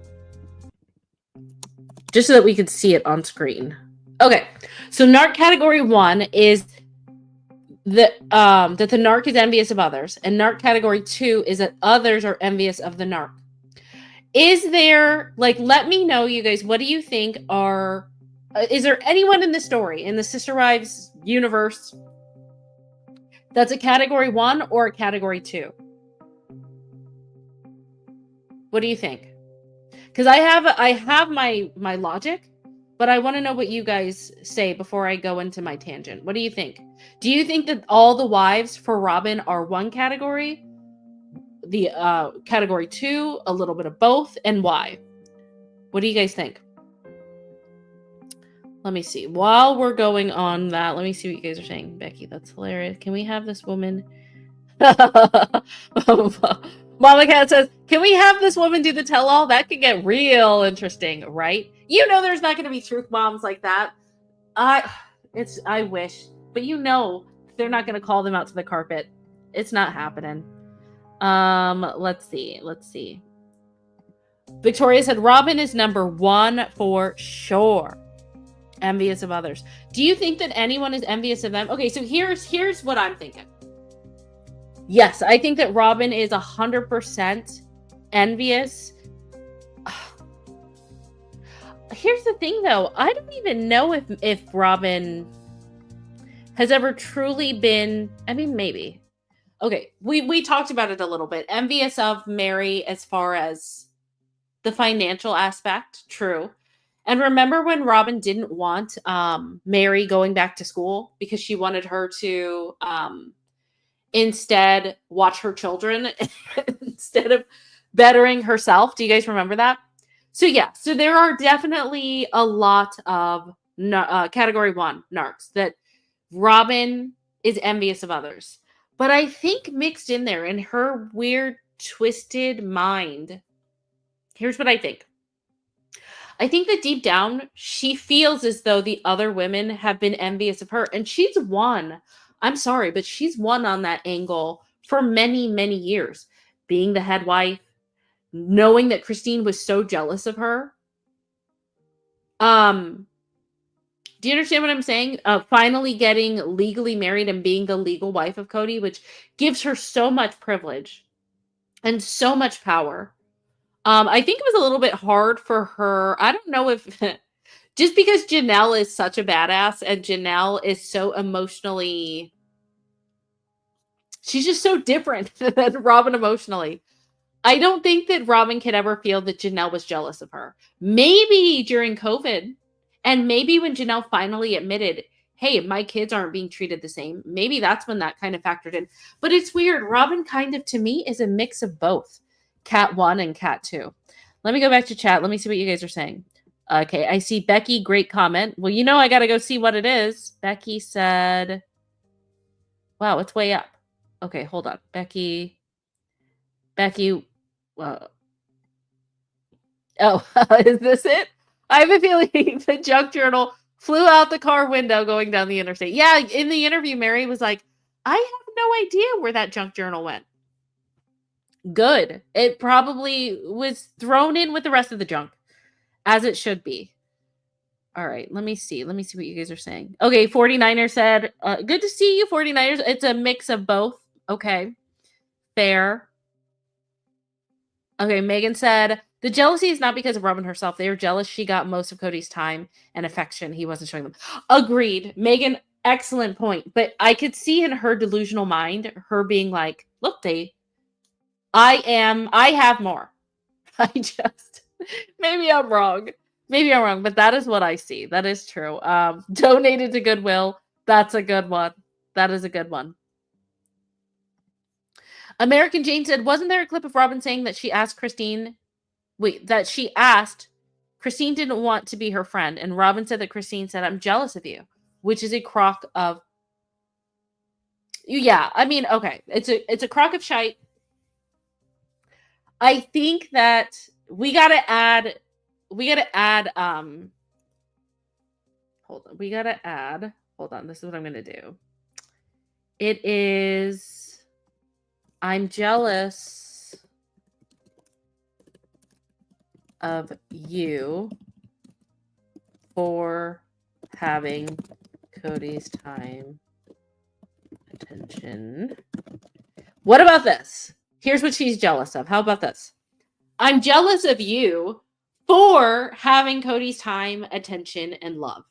Just so that we could see it on screen. Okay, so narc category 1 is that the narc is envious of others, and narc category 2 is that others are envious of the narc. Is there, like, let me know, you guys, what do you think are, is there anyone in the story, in the Sister Wives universe, that's a category 1 or a category 2? What do you think? Because I have my logic, but I want to know what you guys say before I go into my tangent. What do you think? Do you think that all the wives for Robyn are 1 category? The category 2, a little bit of both, and why? What do you guys think? Let me see. While we're going on that, let me see what you guys are saying. Becky, that's hilarious. Can we have this woman? Mama Cat says, can we have this woman do the tell-all? That could get real interesting, right? You know there's not going to be truth moms like that. I wish. But you know they're not going to call them out to the carpet. It's not happening. Let's see. Victoria said, Robyn is number 1 for sure. Envious of others. Do you think that anyone is envious of them? Okay, so here's what I'm thinking. Yes, I think that Robyn is 100% envious. Here's the thing, though. I don't even know if Robyn has ever truly been, I mean, maybe. Okay, we talked about it a little bit. Envious of Meri as far as the financial aspect, true. And remember when Robyn didn't want Meri going back to school because she wanted her to instead watch her children instead of bettering herself? Do you guys remember that? So yeah, so there are definitely a lot of category 1 narcs that Robyn is envious of others. But I think mixed in there in her weird, twisted mind, here's what I think. I think that deep down, she feels as though the other women have been envious of her. And she's won. I'm sorry, but she's won on that angle for many, many years. Being the head wife, knowing that Christine was so jealous of her. Do you understand what I'm saying? Finally getting legally married and being the legal wife of Cody, which gives her so much privilege and so much power. I think it was a little bit hard for her. I don't know if just because Janelle is such a badass and Janelle is so emotionally, she's just so different than Robyn emotionally. I don't think that Robyn could ever feel that Janelle was jealous of her. Maybe during COVID, and maybe when Janelle finally admitted, hey, my kids aren't being treated the same. Maybe that's when that kind of factored in. But it's weird. Robyn kind of, to me, is a mix of both. Cat 1 and Cat 2. Let me go back to chat. Let me see what you guys are saying. Okay, I see Becky. Great comment. Well, you know I got to go see what it is. Becky said, wow, it's way up. Okay, hold on. Becky, well, oh, is this it? I have a feeling the junk journal flew out the car window going down the interstate. Yeah, in the interview, Meri was like, I have no idea where that junk journal went. Good. It probably was thrown in with the rest of the junk, as it should be. All right, let me see. Let me see what you guys are saying. Okay, 49er said, good to see you, 49ers. It's a mix of both. Okay, fair. Okay, Megan said, the jealousy is not because of Robyn herself. They were jealous she got most of Cody's time and affection. He wasn't showing them. Agreed. Megan, excellent point. But I could see in her delusional mind, her being like, look, I have more. Maybe I'm wrong. Maybe I'm wrong, but that is what I see. That is true. Donated to Goodwill. That's a good one. That is a good one. American Jane said, wasn't there a clip of Robyn saying that she asked Christine, Christine didn't want to be her friend, and Robyn said that Christine said, I'm jealous of you, which is a crock of, yeah, I mean, okay, it's a crock of shite. I think that we gotta add, hold on, this is what I'm gonna do. It is, I'm jealous of you for having Cody's time, attention. What about this? Here's what she's jealous of. How about this? I'm jealous of you for having Cody's time, attention, and love.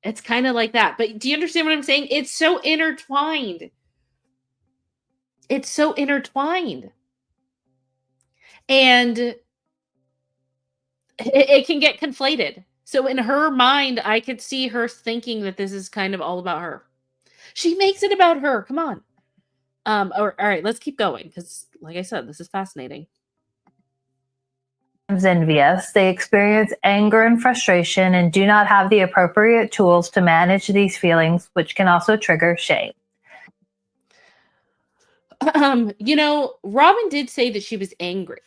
It's kind of like that. But do you understand what I'm saying? It's so intertwined. It's so intertwined. And it can get conflated. So in her mind, I could see her thinking that this is kind of all about her. She makes it about her. Come on. All right, let's keep going because, like I said, this is fascinating. Envious. They experience anger and frustration and do not have the appropriate tools to manage these feelings, which can also trigger shame. You know, Robyn did say that she was angry.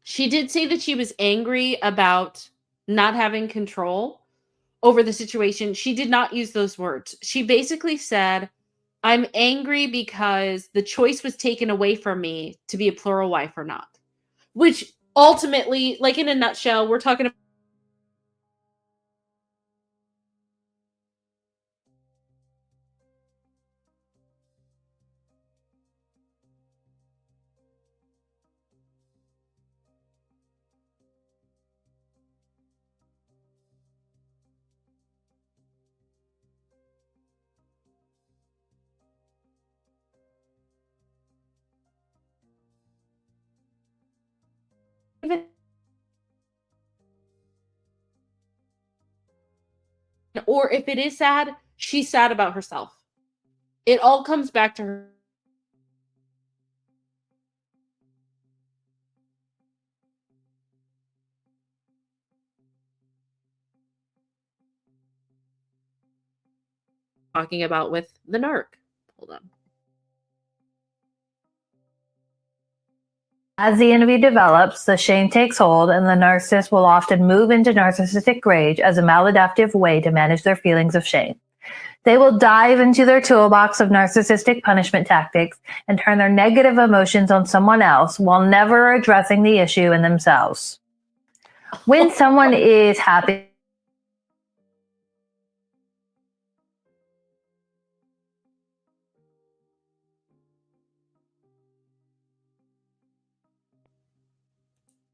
She did say that she was angry about not having control over the situation. She did not use those words. She basically said, I'm angry because the choice was taken away from me to be a plural wife or not. Which ultimately, like in a nutshell, we're talking about or if it is sad, she's sad about herself. It all comes back to her. Talking about with the narc. Hold on. As the interview develops, the shame takes hold, and the narcissist will often move into narcissistic rage as a maladaptive way to manage their feelings of shame. They will dive into their toolbox of narcissistic punishment tactics and turn their negative emotions on someone else while never addressing the issue in themselves. When someone is happy,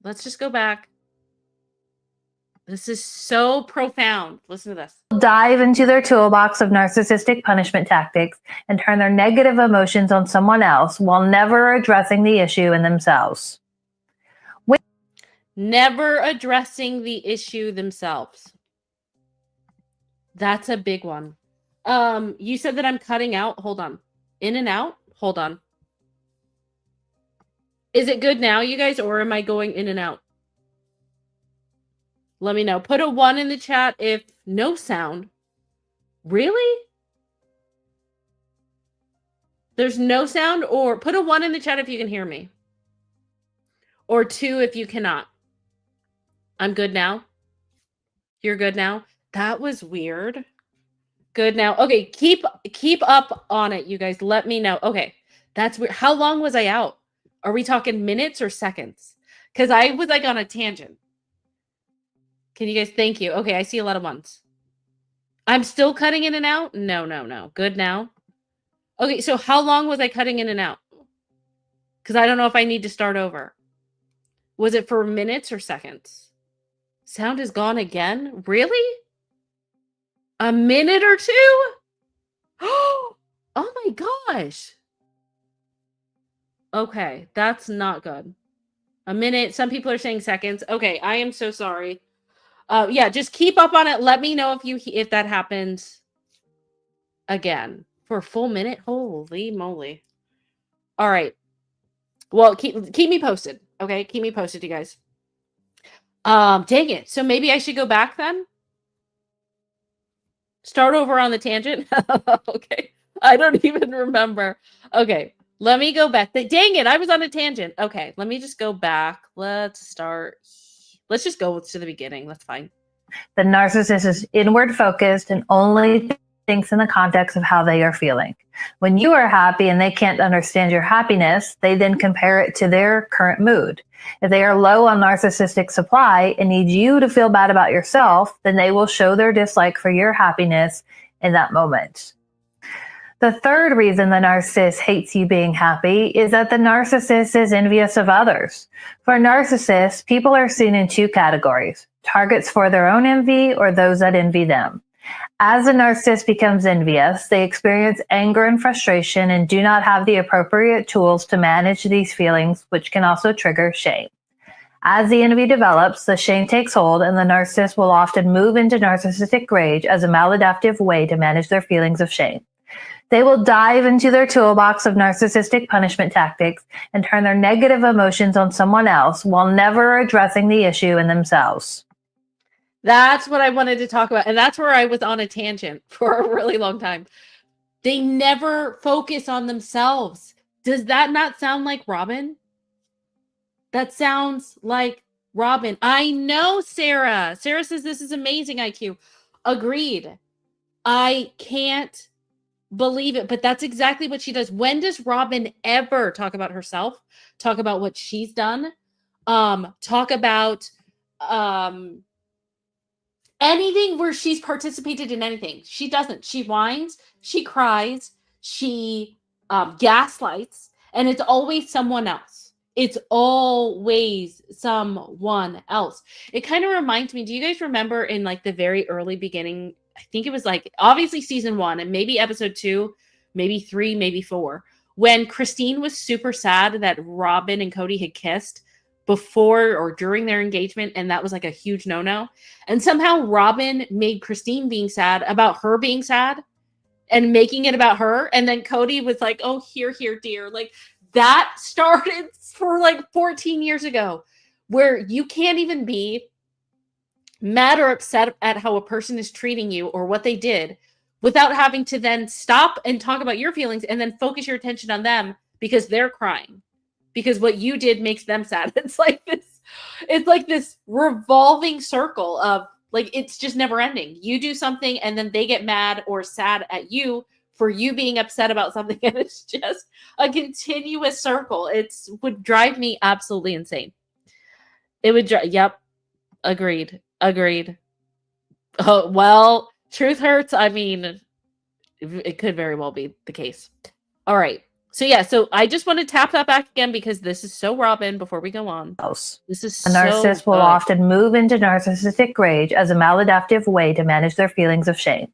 let's just go back. This is so profound. Listen to this. Dive into their toolbox of narcissistic punishment tactics and turn their negative emotions on someone else while never addressing the issue in themselves. Never addressing the issue themselves. That's a big one. You said that I'm cutting out. Hold on. In and out. Hold on. Is it good now, you guys, or am I going in and out? Let me know. Put a 1 in the chat if no sound. Really? There's no sound? Or put a 1 in the chat if you can hear me. Or 2 if you cannot. I'm good now. You're good now. That was weird. Good now. Okay, keep up on it, you guys. Let me know. Okay, that's weird. How long was I out? Are we talking minutes or seconds? Because I was like on a tangent. Can you guys? Thank you. Okay, I see a lot of 1s. I'm still cutting in and out? No. Good now. Okay, so how long was I cutting in and out? Because I don't know if I need to start over. Was it for minutes or seconds? Sound is gone again? Really? A minute or 2? Oh my gosh. Okay, that's not good. A minute. Some people are saying seconds. Okay, I am so sorry. Yeah, just keep up on it. Let me know if that happens again for a full minute. Holy moly! All right. Well, keep me posted. Okay, keep me posted, you guys. Dang it. So maybe I should go back then. Start over on the tangent. Okay, I don't even remember. Okay, let me go back. Dang it, I was on a tangent. Okay, let me just go back. Let's start. Let's just go to the beginning. That's fine. The narcissist is inward focused and only thinks in the context of how they are feeling. When you are happy and they can't understand your happiness, they then compare it to their current mood. If they are low on narcissistic supply and need you to feel bad about yourself, then they will show their dislike for your happiness in that moment. The third reason the narcissist hates you being happy is that the narcissist is envious of others. For narcissists, people are seen in 2 categories: targets for their own envy or those that envy them. As a narcissist becomes envious, they experience anger and frustration and do not have the appropriate tools to manage these feelings, which can also trigger shame. As the envy develops, the shame takes hold, and the narcissist will often move into narcissistic rage as a maladaptive way to manage their feelings of shame. They will dive into their toolbox of narcissistic punishment tactics and turn their negative emotions on someone else while never addressing the issue in themselves. That's what I wanted to talk about. And that's where I was on a tangent for a really long time. They never focus on themselves. Does that not sound like Robyn? That sounds like Robyn. I know, Sarah. Sarah says this is amazing, IQ. Agreed. I can't believe it, but that's exactly what she does. When does Robyn ever talk about herself? Talk about what she's done? Talk about anything where she's participated in anything. She doesn't. She whines, she cries, she gaslights, and it's always someone else. It's always someone else. It kind of reminds me, do you guys remember in like the very early beginning, I think it was like obviously season 1 and maybe episode 2, maybe 3, maybe 4, when Christine was super sad that Robyn and Cody had kissed before or during their engagement, and that was like a huge no-no. And somehow Robyn made Christine being sad about her being sad and making it about her. And then Cody was like, oh, here, dear. Like that started for like 14 years ago, where you can't even be mad or upset at how a person is treating you or what they did without having to then stop and talk about your feelings and then focus your attention on them because they're crying because what you did makes them sad. It's like this revolving circle of like, it's just never ending. You do something and then they get mad or sad at you for you being upset about something. And it's just a continuous circle. It would drive me absolutely insane. It would yep. Agreed. Oh, well, truth hurts. I mean, it could very well be the case. All right. So yeah, so I just want to tap that back again because this is so Robyn before we go on. This is a narcissist will often move into narcissistic rage as a maladaptive way to manage their feelings of shame.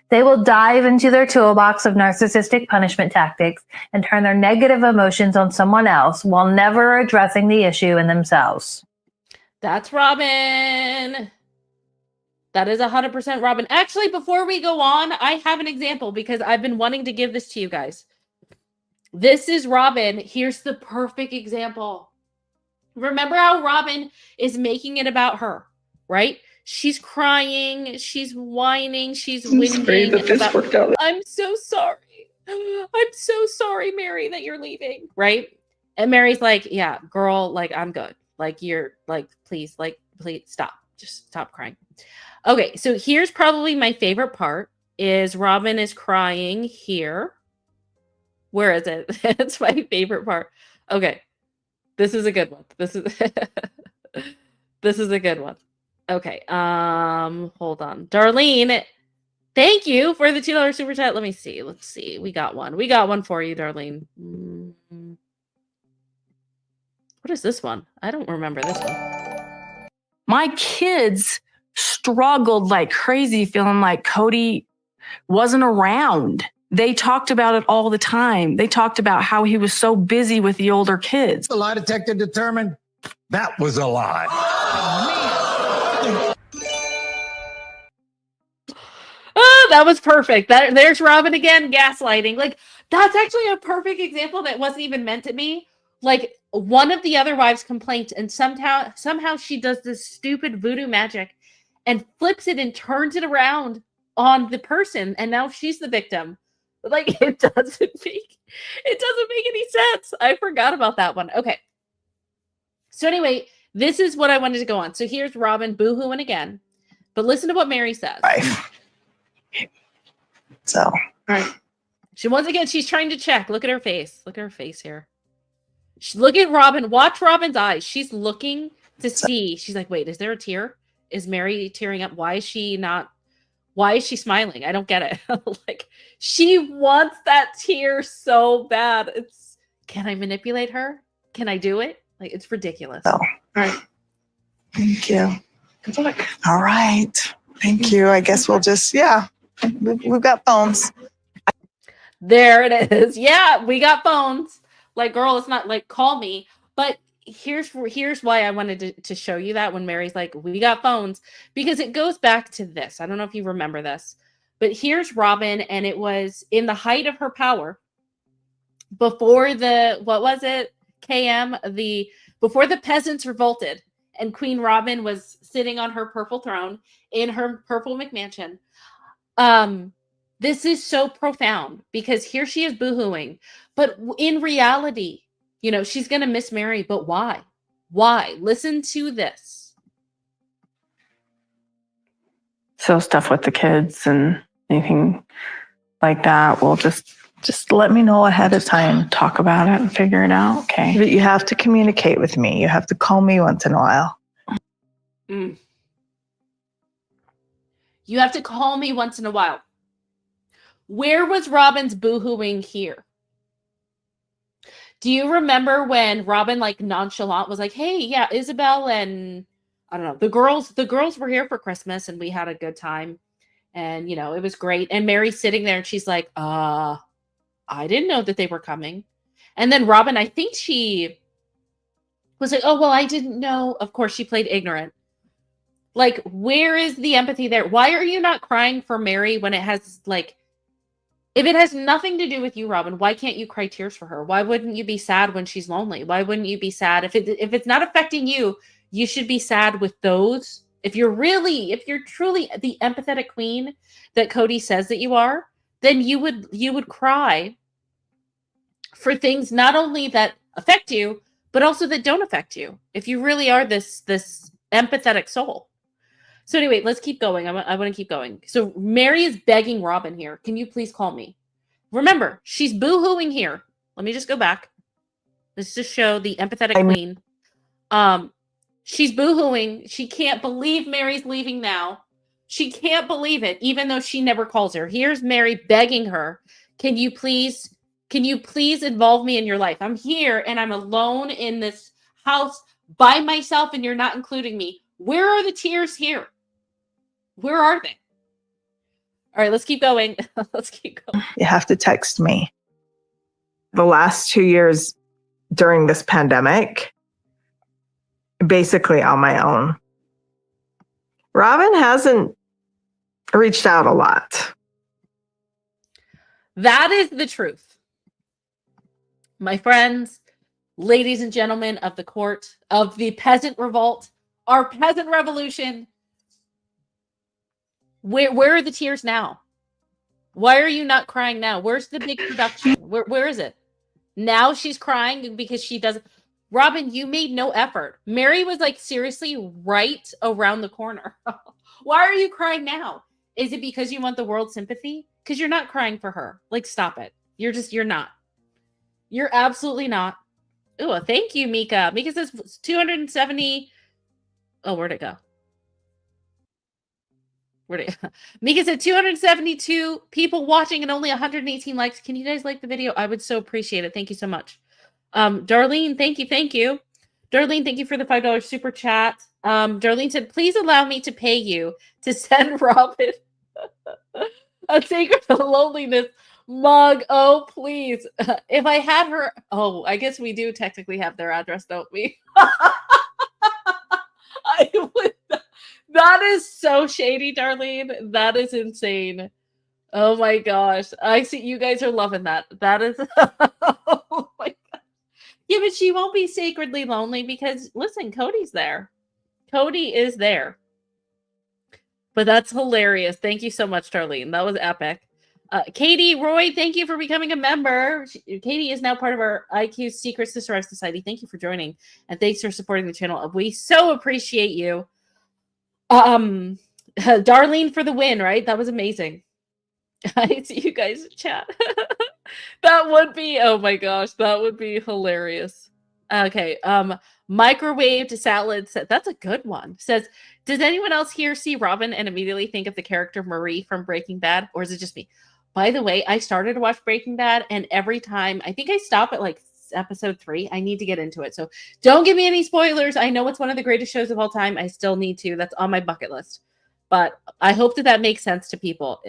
They will dive into their toolbox of narcissistic punishment tactics and turn their negative emotions on someone else while never addressing the issue in themselves. That's Robyn. That is 100% Robyn. Actually, before we go on, I have an example because I've been wanting to give this to you guys. This is Robyn. Here's the perfect example. Remember how Robyn is making it about her, right? She's crying, she's whining, she's whinging about, I'm so sorry. I'm so sorry, Meri, that you're leaving, right? And Mary's like, yeah, girl, like, I'm good. Like, you're like, please stop. Just stop crying. Okay, so here's probably my favorite part is Robyn is crying here. Where is it? It's my favorite part. Okay. This is a good one. This is this is a good one. Okay. Hold on. Darlene, thank you for the $2 super chat. Let me see. Let's see. We got one. We got one for you, Darlene. What is this one? I don't remember this one. My kids struggled like crazy, feeling like Cody wasn't around. They talked about it all the time. They talked about how he was so busy with the older kids. The lie detector determined that was a lie. Oh, that was perfect. There's Robyn again, gaslighting. Like, that's actually a perfect example that wasn't even meant to be. Like, one of the other wives complained, and somehow she does this stupid voodoo magic and flips it and turns it around on the person, and now she's the victim. Like, it doesn't make any sense. I forgot about that one. Okay. So anyway, this is what I wanted to go on. So here's Robyn boohooing again. But listen to what Meri says. Right. So, right. Once again, she's trying to check. Look at her face. Look at her face here. Look at Robyn. Watch Robyn's eyes. She's looking to see. She's like, wait, is there a tear? Is Meri tearing up? Why is she smiling? I don't get it. Like, she wants that tear so bad. Can I manipulate her? Can I do it? Like, it's ridiculous. So, all right. Thank you. Good luck. All right. Thank you. I guess we'll just, we've got phones. There it is. Yeah, we got phones. Like, girl, it's not like, call me. But here's why I wanted to show you that when Mary's like, we got phones, because it goes back to this. I don't know if you remember this, but here's Robyn, and it was in the height of her power before before the peasants revolted and Queen Robyn was sitting on her purple throne in her purple McMansion. This is so profound because here she is boohooing, but in reality, she's going to miss Meri, but why? Why? Listen to this. So stuff with the kids and anything like that, we'll just let me know ahead of time. Talk about it and figure it out. Okay. But you have to communicate with me. You have to call me once in a while. You have to call me once in a while. Where was Robyn's boohooing here? Do you remember when Robyn, like, nonchalant was like, hey, yeah, Isabel and I don't know, the girls were here for Christmas and we had a good time and, it was great. And Mary's sitting there and she's like, I didn't know that they were coming. And then Robyn, I think she was like, oh, well, I didn't know. Of course, she played ignorant. Like, where is the empathy there? Why are you not crying for Meri when it has, like, if it has nothing to do with you, Robyn, why can't you cry tears for her? Why wouldn't you be sad when she's lonely? Why wouldn't you be sad? If it's not affecting you, you should be sad with those. If you're truly the empathetic queen that Cody says that you are, then you would cry for things not only that affect you, but also that don't affect you. If you really are this empathetic soul. So anyway, let's keep going. I want to keep going. So Meri is begging Robyn here. Can you please call me? Remember, she's boo-hooing here. Let me just go back. Let's just show the empathetic queen. She's boo-hooing. She can't believe Mary's leaving now. She can't believe it, even though she never calls her. Here's Meri begging her. Can you please involve me in your life? I'm here and I'm alone in this house by myself and you're not including me. Where are the tears here? Where are they? All right, let's keep going. Let's keep going. You have to text me. The last 2 years during this pandemic, basically on my own. Robyn hasn't reached out a lot. That is the truth. My friends, ladies and gentlemen of the court, of the peasant revolt, our peasant revolution, where are the tears now? Why are you not crying now? Where's the big production? Where is it? Now she's crying because she doesn't. Robyn, you made no effort. Meri was like seriously right around the corner. Why are you crying now? Is it because you want the world's sympathy? Because you're not crying for her. Like, stop it. You're not. You're absolutely not. Oh, thank you, Mika. Mika says 270. Oh, where'd it go? Mika said 272 people watching and only 118 likes. Can you guys like the video? I would so appreciate it. Thank you so much. Darlene, thank you. Darlene, thank you for the $5 super chat. Darlene said, please allow me to pay you to send Robyn a Sacred Loneliness mug. Oh, please. If I had her, oh, I guess we do technically have their address, don't we? I would. That is so shady, Darlene. That is insane. Oh my gosh. I see you guys are loving that. That is oh my god. Yeah, but she won't be sacredly lonely because listen, Cody's there. Cody is there. But that's hilarious. Thank you so much, Darlene. That was epic. Katie, Roy, thank you for becoming a member. Katie is now part of our IQ Secret Sister Society. Thank you for joining. And thanks for supporting the channel. We so appreciate you. Darlene for the win, right? That was amazing. I see you guys chat. That would be, oh my gosh, that would be hilarious. Okay, microwaved salads. That's a good one. Says, does anyone else here see Robyn and immediately think of the character Meri from Breaking Bad? Or is it just me? By the way, I started to watch Breaking Bad, and every time, I think I stop at like episode 3. I need to get into it. So don't give me any spoilers. I know it's one of the greatest shows of all time. I still need to. That's on my bucket list. But I hope that makes sense to people.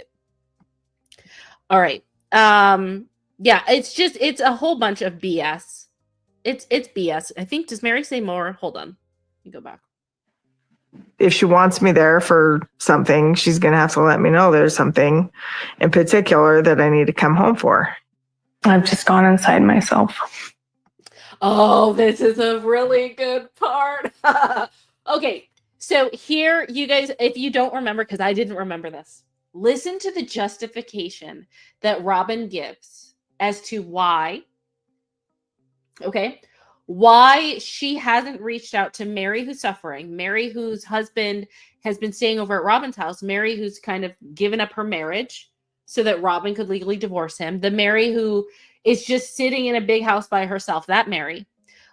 All right. Yeah, it's a whole bunch of BS. It's BS. I think, does Meri say more? Hold on. Let me go back. If she wants me there for something, she's going to have to let me know there's something in particular that I need to come home for. I've just gone inside myself. Oh, this is a really good part. Okay, so here, you guys, if you don't remember, because I didn't remember this, listen to the justification that Robyn gives as to why, okay, why she hasn't reached out to Meri, who's suffering, Meri, whose husband has been staying over at Robyn's house, Meri, who's kind of given up her marriage so that Robyn could legally divorce him, the Meri who is just sitting in a big house by herself, that Meri.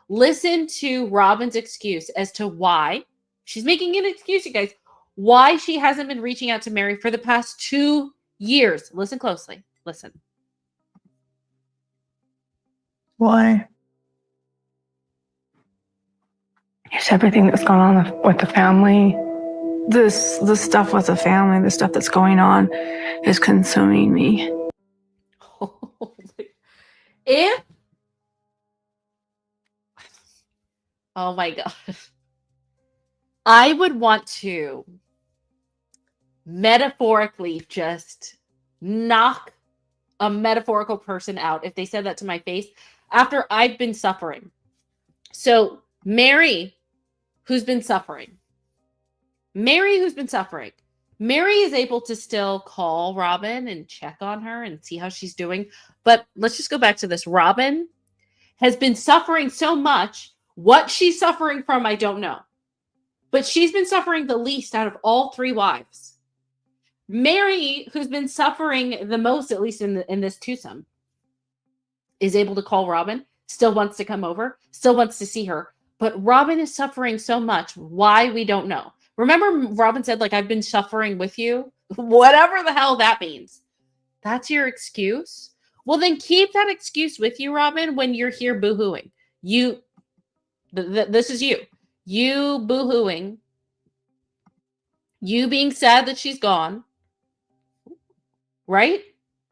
Listen to Robyn's excuse as to why she's making an excuse, you guys, why she hasn't been reaching out to Meri for the past 2 years. Listen closely. Listen. Why? It's everything that's gone on with the family. The stuff with the family, the stuff that's going on is consuming me. If, oh my God, I would want to metaphorically just knock a metaphorical person out if they said that to my face after I've been suffering. So Meri, who's been suffering, Meri is able to still call Robyn and check on her and see how she's doing. But let's just go back to this. Robyn has been suffering so much. What she's suffering from, I don't know. But she's been suffering the least out of all 3 wives. Meri, who's been suffering the most, at least in this twosome, is able to call Robyn, still wants to come over, still wants to see her. But Robyn is suffering so much. Why, we don't know. Remember, Robyn said, like, I've been suffering with you? Whatever the hell that means. That's your excuse? Well, then keep that excuse with you, Robyn, when you're here boo-hooing. This is you. You boo-hooing. You being sad that she's gone. Right?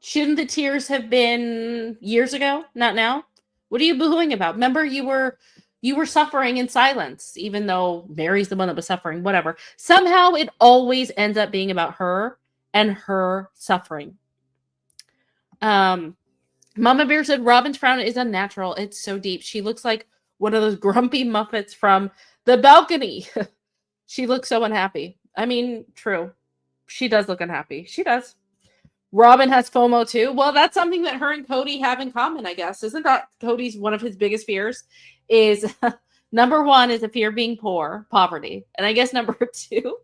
Shouldn't the tears have been years ago? Not now? What are you boo-hooing about? Remember, you were suffering in silence, even though Meri's the one that was suffering, whatever. Somehow it always ends up being about her and her suffering. Mama Bear said Robyn's frown is unnatural. It's so deep. She looks like one of those grumpy Muppets from the balcony. She looks so unhappy. I mean, true. She does look unhappy. She does. Robyn has FOMO too. Well, that's something that her and Cody have in common, I guess. Isn't that Cody's one of his biggest fears? Is number one is a fear of being poor, poverty. And I guess number two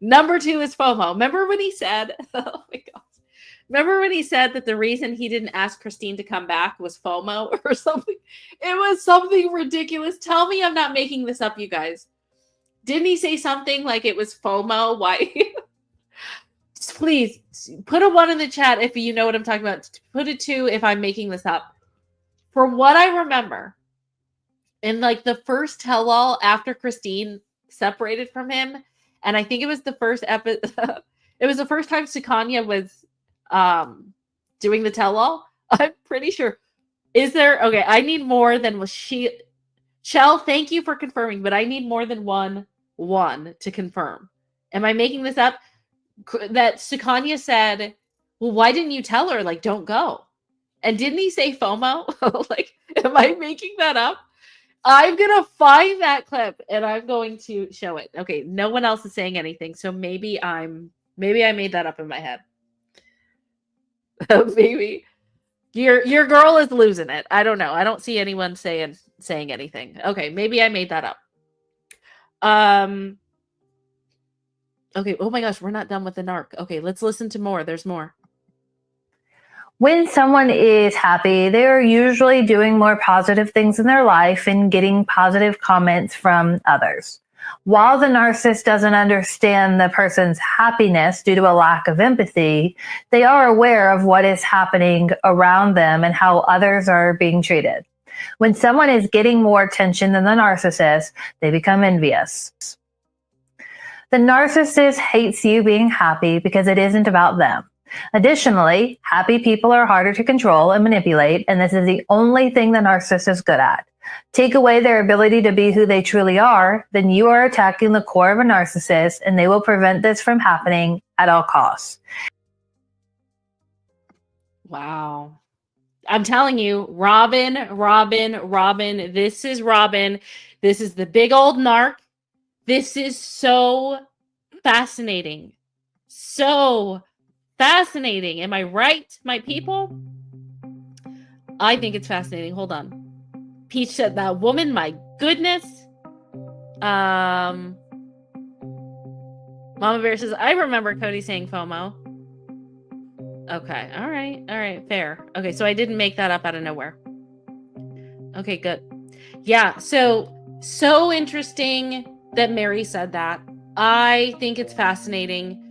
is FOMO. Remember when he said, oh my God. Remember when he said that the reason he didn't ask Christine to come back was FOMO or something? It was something ridiculous. Tell me I'm not making this up, you guys. Didn't he say something like it was FOMO? Why? Please put a 1 in the chat if you know what I'm talking about. Put a 2 if I'm making this up. For what I remember, in like the first tell-all after Christine separated from him, and I think it was the first episode. It was the first time Sukanya was doing the tell-all. I'm pretty sure. Is there? Okay, I need more than was she. Chell, thank you for confirming, but I need more than one to confirm. Am I making this up? That Sukanya said, well, why didn't you tell her? Like, don't go. And didn't he say FOMO? Like, am I making that up? I'm going to find that clip and I'm going to show it. Okay, no one else is saying anything. So maybe I made that up in my head. Maybe. Your girl is losing it. I don't know. I don't see anyone saying anything. Okay, maybe I made that up. Okay, oh my gosh, we're not done with the narc. Okay, let's listen to more. There's more. When someone is happy, they are usually doing more positive things in their life and getting positive comments from others. While the narcissist doesn't understand the person's happiness due to a lack of empathy, they are aware of what is happening around them and how others are being treated. When someone is getting more attention than the narcissist, they become envious. The narcissist hates you being happy because it isn't about them. Additionally, happy people are harder to control and manipulate, and this is the only thing the narcissist is good at. Take away their ability to be who they truly are, then you are attacking the core of a narcissist, and they will prevent this from happening at all costs. Wow. I'm telling you, Robyn. This is Robyn. This is the big old narc. This is so fascinating. So fascinating. Am I right, my people? I think it's fascinating. Hold on. Peach said that woman, my goodness. Mama Bear says, I remember Cody saying FOMO. Okay. All right. Fair. Okay. So I didn't make that up out of nowhere. Okay, good. Yeah. So interesting that Meri said that. I think it's fascinating.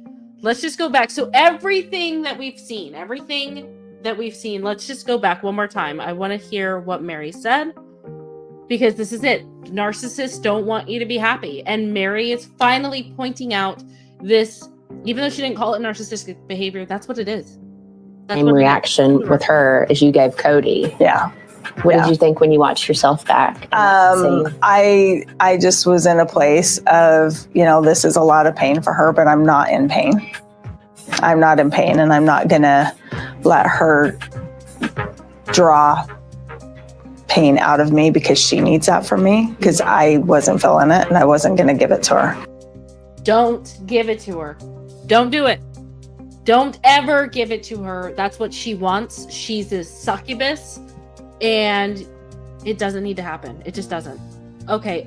Let's just go back. So everything that we've seen, let's just go back one more time. I want to hear what Meri said, because this is it. Narcissists don't want you to be happy. And Meri is finally pointing out this, even though she didn't call it narcissistic behavior, that's what it is. That's Same reaction with her as you gave Cody. Yeah. What did you think when you watched yourself back? I just was in a place of, this is a lot of pain for her, but I'm not in pain. I'm not in pain, and I'm not going to let her draw pain out of me because she needs that from me, because I wasn't feeling it and I wasn't going to give it to her. Don't give it to her. Don't do it. Don't ever give it to her. That's what she wants. She's a succubus. And it doesn't need to happen. It just doesn't. Okay.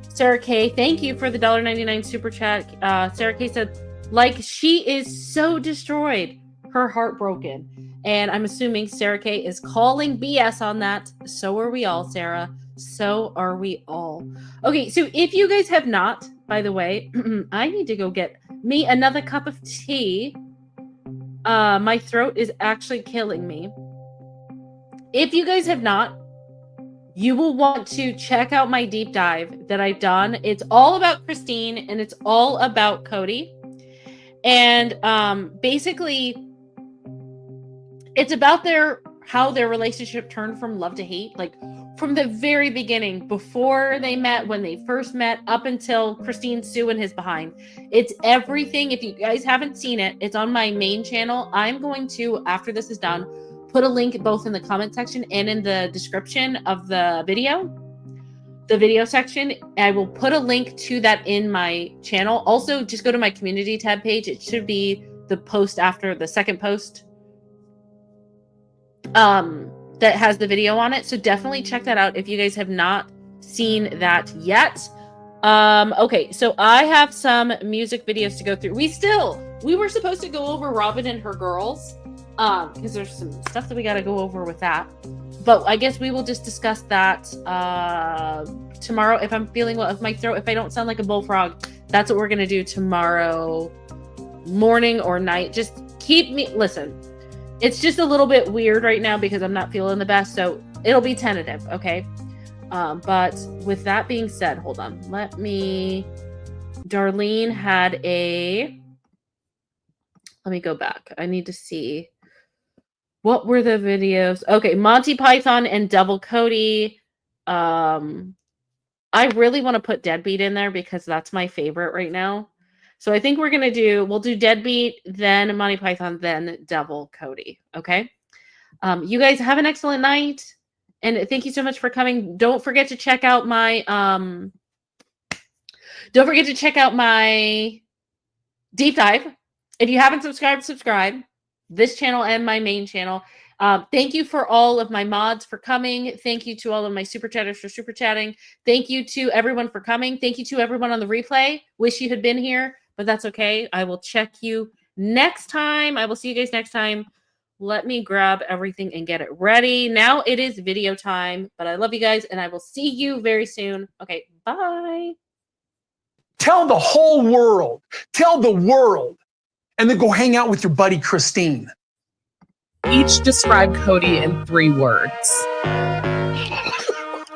Sarah K, thank you for the $1.99 super chat. Sarah K said, like, she is so destroyed, her heart broken. And I'm assuming Sarah K is calling BS on that. So are we all, Sarah. So are we all. Okay, so if you guys have not, by the way, I need to go get me another cup of tea. My throat is actually killing me. If you guys have not, you will want to check out my deep dive that I've done. It's all about Christine and it's all about Cody. And basically, it's about how their relationship turned from love to hate. Like, from the very beginning, before they met, when they first met, up until Christine Sue and his behind. It's everything. If you guys haven't seen it, it's on my main channel. I'm going to, after this is done, put a link both in the comment section and in the description of the video section. I will put a link to that in my channel. Also, just go to my community tab page. It should be the post after the second post that has the video on it. So definitely check that out if you guys have not seen that yet. Okay, so I have some music videos to go through. We were supposed to go over Robyn and her girls, because there's some stuff that we got to go over with that. But I guess we will just discuss that tomorrow. If I'm feeling well, if my throat, if I don't sound like a bullfrog, that's what we're going to do tomorrow morning or night. Just listen. It's just a little bit weird right now because I'm not feeling the best. So it'll be tentative. Okay. But with that being said, hold on. Darlene had let me go back. I need to see. What were the videos? Okay, Monty Python and Double Cody. I really want to put Deadbeat in there because that's my favorite right now. So I think we'll do Deadbeat, then Monty Python, then Double Cody. Okay. You guys have an excellent night. And thank you so much for coming. Don't forget to check out my deep dive. If you haven't subscribe. This channel and my main channel. Thank you for all of my mods for coming. Thank you to all of my super chatters for super chatting. Thank you to everyone for coming. Thank you to everyone on the replay. Wish you had been here, but that's okay. I will check you next time. I will see you guys next time. Let me grab everything and get it ready. Now it is video time, but I love you guys and I will see you very soon. Okay, bye. Tell the whole world. Tell the world. And then go hang out with your buddy Christine. Each describe Cody in 3 words.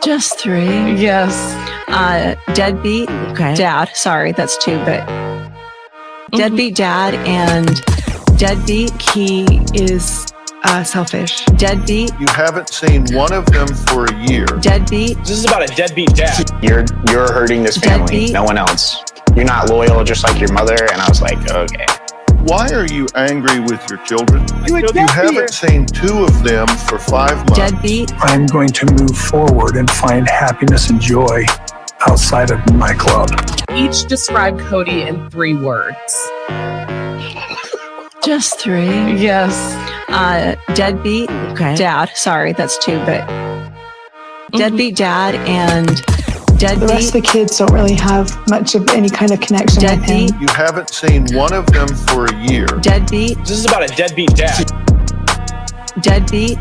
Just 3. Yes. Deadbeat. Okay. Dad. Sorry, that's 2, but deadbeat dad and deadbeat, he is selfish. Deadbeat. You haven't seen one of them for a year. Deadbeat. This is about a deadbeat dad. You're hurting this family, Deadbeat. no one else. You're not loyal, just like your mother. And I was like, okay. Why are you angry with your children? You haven't seen 2 of them for 5 months. Deadbeat. I'm going to move forward and find happiness and joy outside of my club. Each describe Cody in 3 words. Just 3. Yes. Deadbeat. Okay. Dad. Sorry, that's 2, but deadbeat dad and deadbeat. The rest of the kids don't really have much of any kind of connection with him. You haven't seen one of them for a year. Deadbeat. This is about a deadbeat dad. Deadbeat.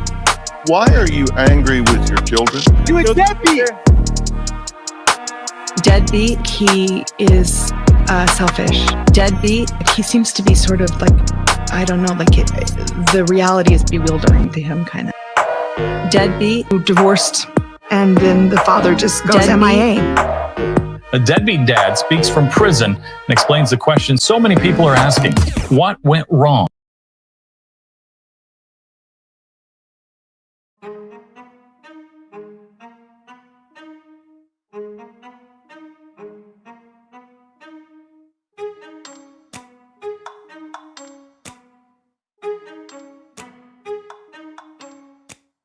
Why are you angry with your children? You a deadbeat. Deadbeat. He is selfish. Deadbeat. He seems to be sort of like, I don't know, like the reality is bewildering to him, kind of. Deadbeat. Divorced, and then the father just goes Deadbeat. MIA. A deadbeat dad speaks from prison and explains the question so many people are asking. What went wrong?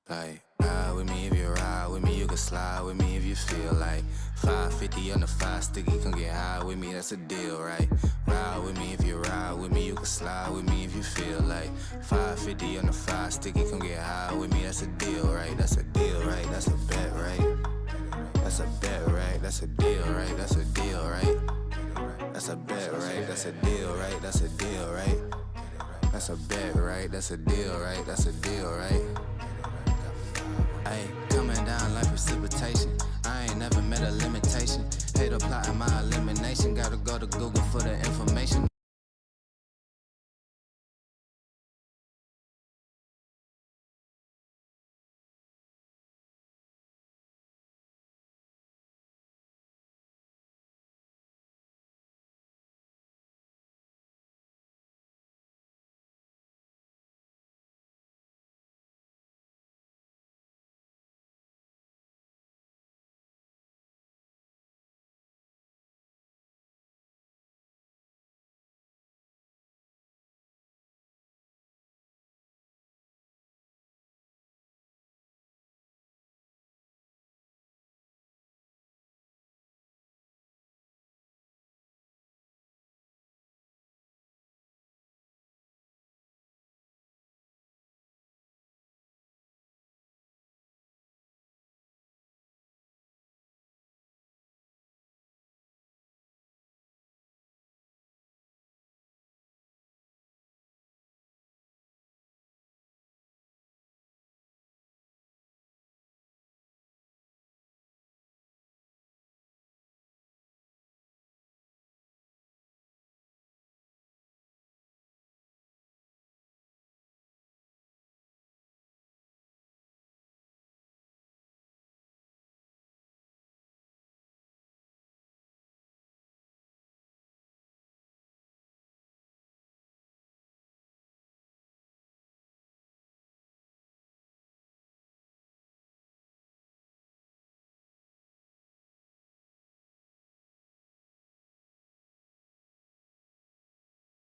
Like, ride with me if you ride with me, you can slide with me if you feel like 550 on the 5 sticky, come get high with me, that's a deal, right? Ride with me if you ride with me, you can slide with me if you feel like 550 on the 5 sticky, come get high with me, that's a deal, right? That's a deal, right? That's a bet, right? That's a bet, right? That's a deal, right? That's a deal, right? That's a bet, right? That's a deal, right? That's a deal, right? That's a bet, right? That's a deal, right? That's a deal, right? Ay, coming down like precipitation. I ain't never met a limitation. Hate applying my elimination. Gotta go to Google for the information.